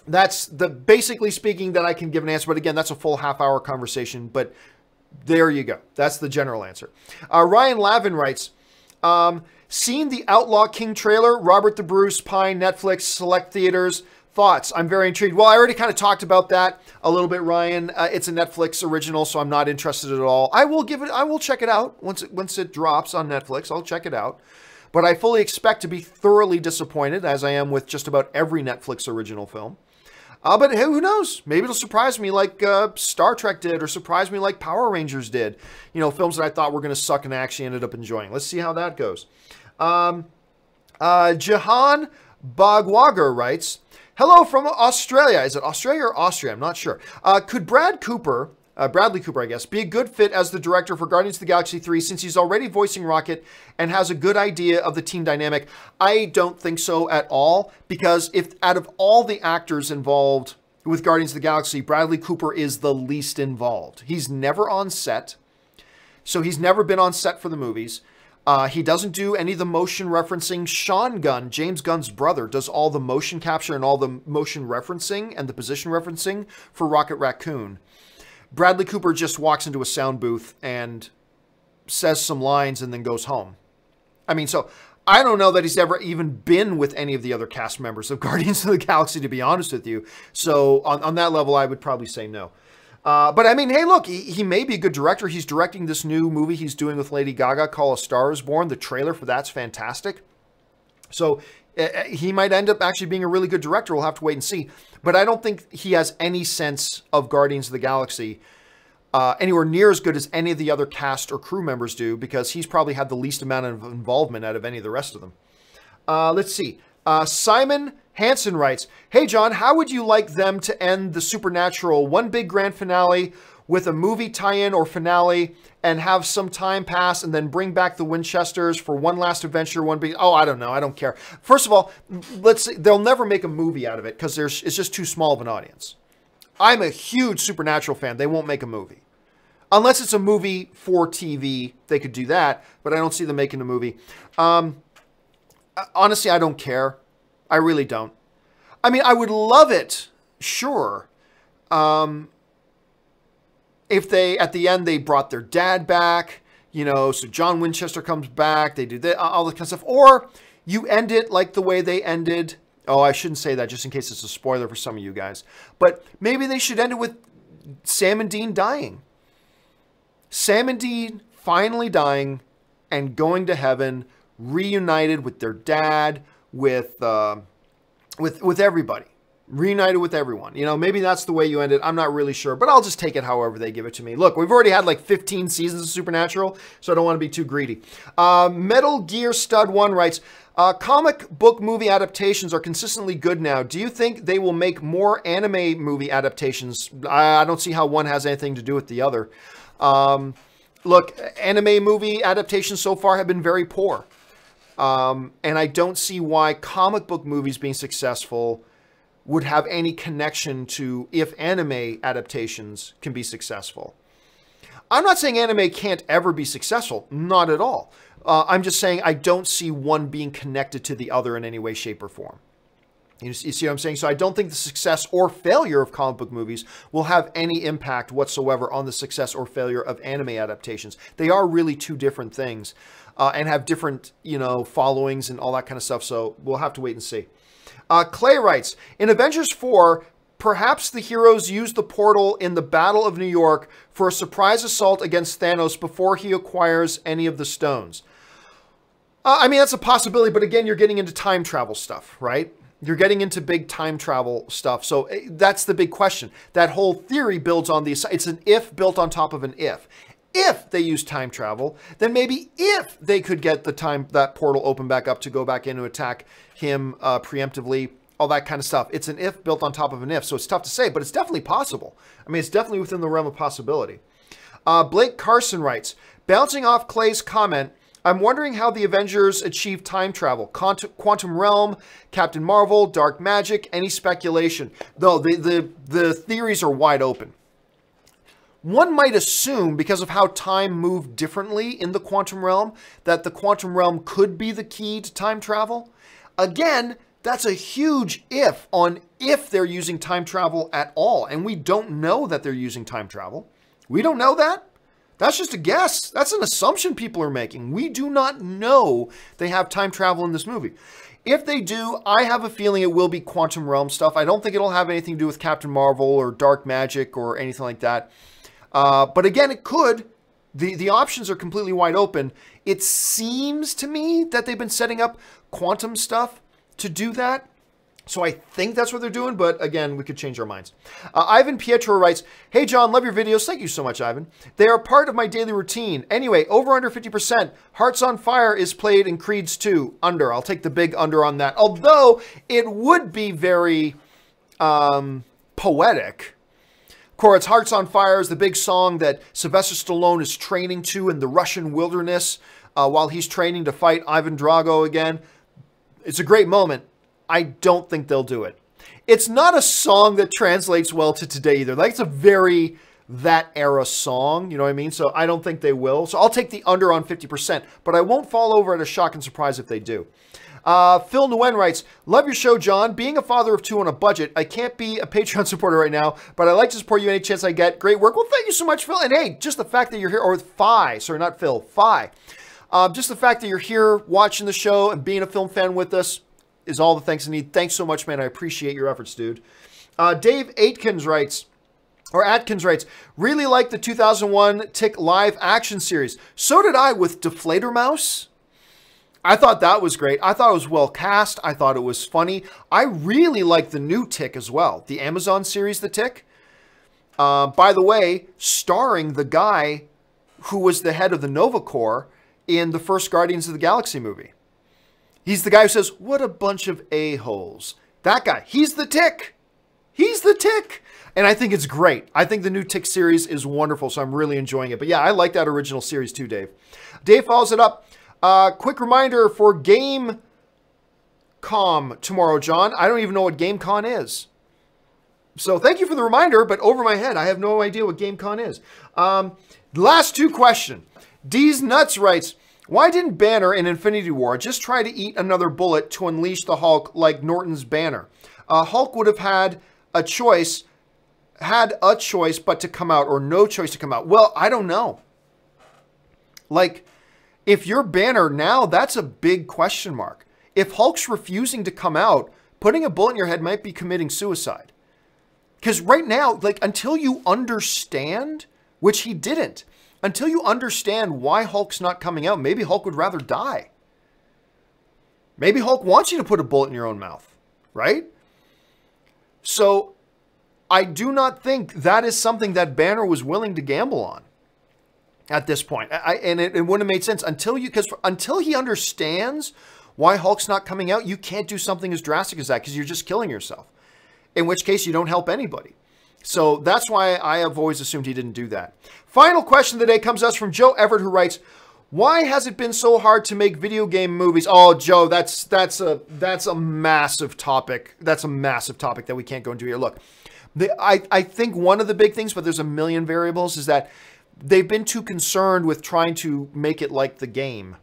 that's basically speaking that I can give an answer. But again, that's a full half-hour conversation. But there you go. That's the general answer. Ryan Lavin writes, seen the Outlaw King trailer, Robert the Bruce, Pine, Netflix, select theaters. Thoughts? I'm very intrigued. Well, I already kind of talked about that a little bit, Ryan. It's a Netflix original, so I'm not interested at all. I will check it out once it drops on Netflix. I'll check it out. But I fully expect to be thoroughly disappointed, as I am with just about every Netflix original film. But who knows? Maybe it'll surprise me like Star Trek did, or surprise me like Power Rangers did. You know, films that I thought were going to suck and I actually ended up enjoying. Let's see how that goes. Jahan Bagwager writes, hello from Australia. Is it Australia or Austria? I'm not sure. Could Bradley Cooper, I guess, be a good fit as the director for Guardians of the Galaxy 3 since he's already voicing Rocket and has a good idea of the team dynamic? I don't think so at all, because if out of all the actors involved with Guardians of the Galaxy, Bradley Cooper is the least involved. He's never on set, so he's never been on set for the movies. He doesn't do any of the motion referencing. Sean Gunn, James Gunn's brother, does all the motion capture and all the motion referencing and the position referencing for Rocket Raccoon. Bradley Cooper just walks into a sound booth and says some lines and then goes home. I mean, so I don't know that he's ever even been with any of the other cast members of Guardians of the Galaxy, to be honest with you. So on that level, I would probably say no. But I mean, hey, look, he may be a good director. He's directing this new movie he's doing with Lady Gaga called A Star Is Born. The trailer for that's fantastic. So he might end up actually being a really good director. We'll have to wait and see. But I don't think he has any sense of Guardians of the Galaxy anywhere near as good as any of the other cast or crew members do, because he's probably had the least amount of involvement out of any of the rest of them. Let's see. Simon Hansen writes, hey, John, how would you like them to end the Supernatural one big grand finale with a movie tie-in or finale and have some time pass and then bring back the Winchesters for one last adventure, one big... Oh, I don't know. I don't care. First of all, let's say they'll never make a movie out of it because it's just too small of an audience. I'm a huge Supernatural fan. They won't make a movie. Unless it's a movie for TV, they could do that, but I don't see them making a movie. Honestly, I don't care. I really don't. I mean, I would love it, sure. If they, at the end, they brought their dad back, you know, so John Winchester comes back, they do that, all that kind of stuff. Or you end it like the way they ended. Oh, I shouldn't say that just in case it's a spoiler for some of you guys. But maybe they should end it with Sam and Dean dying. Sam and Dean finally dying and going to heaven, reunited with their dad, with everybody. Reunited with everyone. You know, maybe that's the way you end it. I'm not really sure, but I'll just take it however they give it to me. Look, we've already had like 15 seasons of Supernatural, so I don't want to be too greedy. Metal Gear Stud 1 writes, comic book movie adaptations are consistently good now. Do you think they will make more anime movie adaptations? I don't see how one has anything to do with the other. Look, anime movie adaptations so far have been very poor. And I don't see why comic book movies being successful would have any connection to if anime adaptations can be successful. I'm not saying anime can't ever be successful. Not at all. I'm just saying I don't see one being connected to the other in any way, shape, or form. You see what I'm saying? So I don't think the success or failure of comic book movies will have any impact whatsoever on the success or failure of anime adaptations. They are really two different things and have different, you know, followings and all that kind of stuff. So we'll have to wait and see. Clay writes, in Avengers 4, perhaps the heroes use the portal in the Battle of New York for a surprise assault against Thanos before he acquires any of the stones. I mean, that's a possibility, but again, you're getting into time travel stuff, right? You're getting into big time travel stuff. So that's the big question. That whole theory builds on the, it's an if built on top of an if. If they use time travel, then maybe if they could get that portal open back up to go back in to attack him preemptively, all that kind of stuff. It's an if built on top of an if, so it's tough to say, but it's definitely possible. I mean, it's definitely within the realm of possibility. Blake Carson writes, bouncing off Clay's comment, I'm wondering how the Avengers achieve time travel. Quantum Realm, Captain Marvel, Dark Magic, any speculation? Though the theories are wide open. One might assume, because of how time moved differently in the quantum realm, that the quantum realm could be the key to time travel. Again, that's a huge if on if they're using time travel at all. And we don't know that they're using time travel. We don't know that. That's just a guess. That's an assumption people are making. We do not know they have time travel in this movie. If they do, I have a feeling it will be quantum realm stuff. I don't think it'll have anything to do with Captain Marvel or Dark Magic or anything like that. But again, it could. The options are completely wide open. It seems to me that they've been setting up quantum stuff to do that. So I think that's what they're doing, but again, we could change our minds. Ivan Pietro writes, hey John, love your videos. Thank you so much, Ivan. They are part of my daily routine. Anyway, over under 50%. Hearts on Fire is played in Creeds 2. Under. I'll take the big under on that. Although it would be very poetic. Of course, Hearts on Fire is the big song that Sylvester Stallone is training to in the Russian wilderness while he's training to fight Ivan Drago again. It's a great moment. I don't think they'll do it. It's not a song that translates well to today either. Like, it's a very that era song, you know what I mean? So I don't think they will. So I'll take the under on 50%, but I won't fall over at a shock and surprise if they do. Phil Nguyen writes, love your show, John. Being a father of two on a budget, I can't be a Patreon supporter right now, but I like to support you any chance I get. Great work. Well, thank you so much, Phil. And hey, just the fact that you're here, or Phi, sorry, not Phil, Phi. Just the fact that you're here watching the show and being a film fan with us is all the thanks I need. Thanks so much, man. I appreciate your efforts, dude. Dave Atkins writes, really like the 2001 Tick live action series. So did I with Deflator Mouse. I thought that was great. I thought it was well cast. I thought it was funny. I really like the new Tick as well. The Amazon series, The Tick. By the way, starring the guy who was the head of the Nova Corps in the first Guardians of the Galaxy movie. He's the guy who says, what a bunch of a-holes. That guy. He's the Tick. He's the Tick. And I think it's great. I think the new Tick series is wonderful, so I'm really enjoying it. But yeah, I like that original series too, Dave. Dave follows it up. Quick reminder for GameCom tomorrow, John. I don't even know what GameCon is. So thank you for the reminder, but over my head, I have no idea what GameCon is. Last two question. D's Nuts writes, why didn't Banner in Infinity War just try to eat another bullet to unleash the Hulk like Norton's Banner? Hulk would have had a choice but to come out, or no choice to come out. Well, I don't know. Like, if you're Banner now, that's a big question mark. If Hulk's refusing to come out, putting a bullet in your head might be committing suicide. Because right now, like, until you understand, which he didn't, until you understand why Hulk's not coming out, maybe Hulk would rather die. Maybe Hulk wants you to put a bullet in your own mouth, right? So I do not think that is something that Banner was willing to gamble on at this point. And it wouldn't have made sense until he understands why Hulk's not coming out. You can't do something as drastic as that because you're just killing yourself. In which case you don't help anybody. So that's why I have always assumed he didn't do that. Final question of the day comes to us from Joe Everett, who writes, why has it been so hard to make video game movies? Oh, Joe, that's a massive topic. That's a massive topic that we can't go into here. Look, I think one of the big things, but there's a million variables, is that they've been too concerned with trying to make it like the game.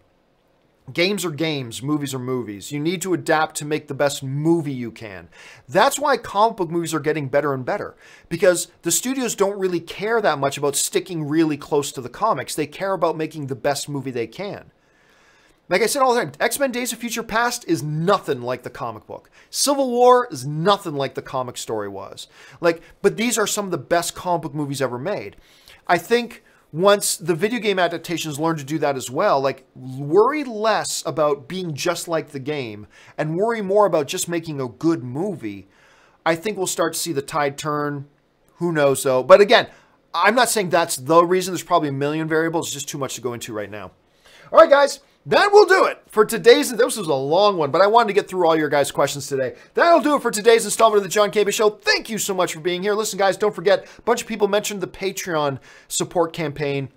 Games are games, movies are movies. You need to adapt to make the best movie you can. That's why comic book movies are getting better and better, because the studios don't really care that much about sticking really close to the comics. They care about making the best movie they can. Like I said all the time, X-Men Days of Future Past is nothing like the comic book. Civil War is nothing like the comic story was. But these are some of the best comic book movies ever made. I think once the video game adaptations learn to do that as well, worry less about being just like the game and worry more about just making a good movie, I think we'll start to see the tide turn. Who knows, though? But again, I'm not saying that's the reason. There's probably a million variables. It's just too much to go into right now. All right, guys. That will do it for today's, this was a long one, but I wanted to get through all your guys' questions today. That'll do it for today's installment of the John Campea Show. Thank you so much for being here. Listen, guys, don't forget, a bunch of people mentioned the Patreon support campaign.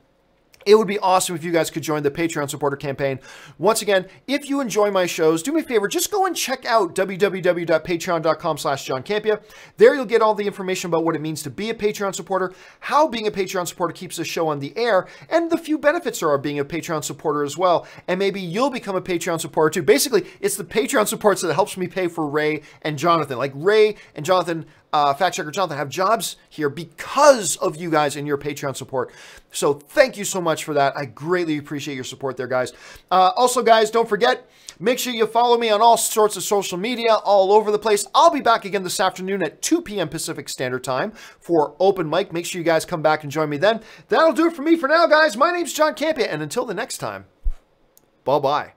It would be awesome if you guys could join the Patreon supporter campaign. Once again, if you enjoy my shows, do me a favor, just go and check out www.patreon.com/JohnCampea. There you'll get all the information about what it means to be a Patreon supporter, how being a Patreon supporter keeps the show on the air, and the few benefits there are being a Patreon supporter as well. And maybe you'll become a Patreon supporter too. Basically, it's the Patreon supports that helps me pay for Ray and Jonathan. Like Ray and Jonathan, Fact Checker Jonathan, have jobs here because of you guys and your Patreon support. So thank you so much for that. I greatly appreciate your support there, guys. Also, guys, don't forget, make sure you follow me on all sorts of social media all over the place. I'll be back again this afternoon at 2 p.m. Pacific Standard Time for Open Mic. Make sure you guys come back and join me then. That'll do it for me for now, guys. My name's John Campea, and until the next time, bye-bye.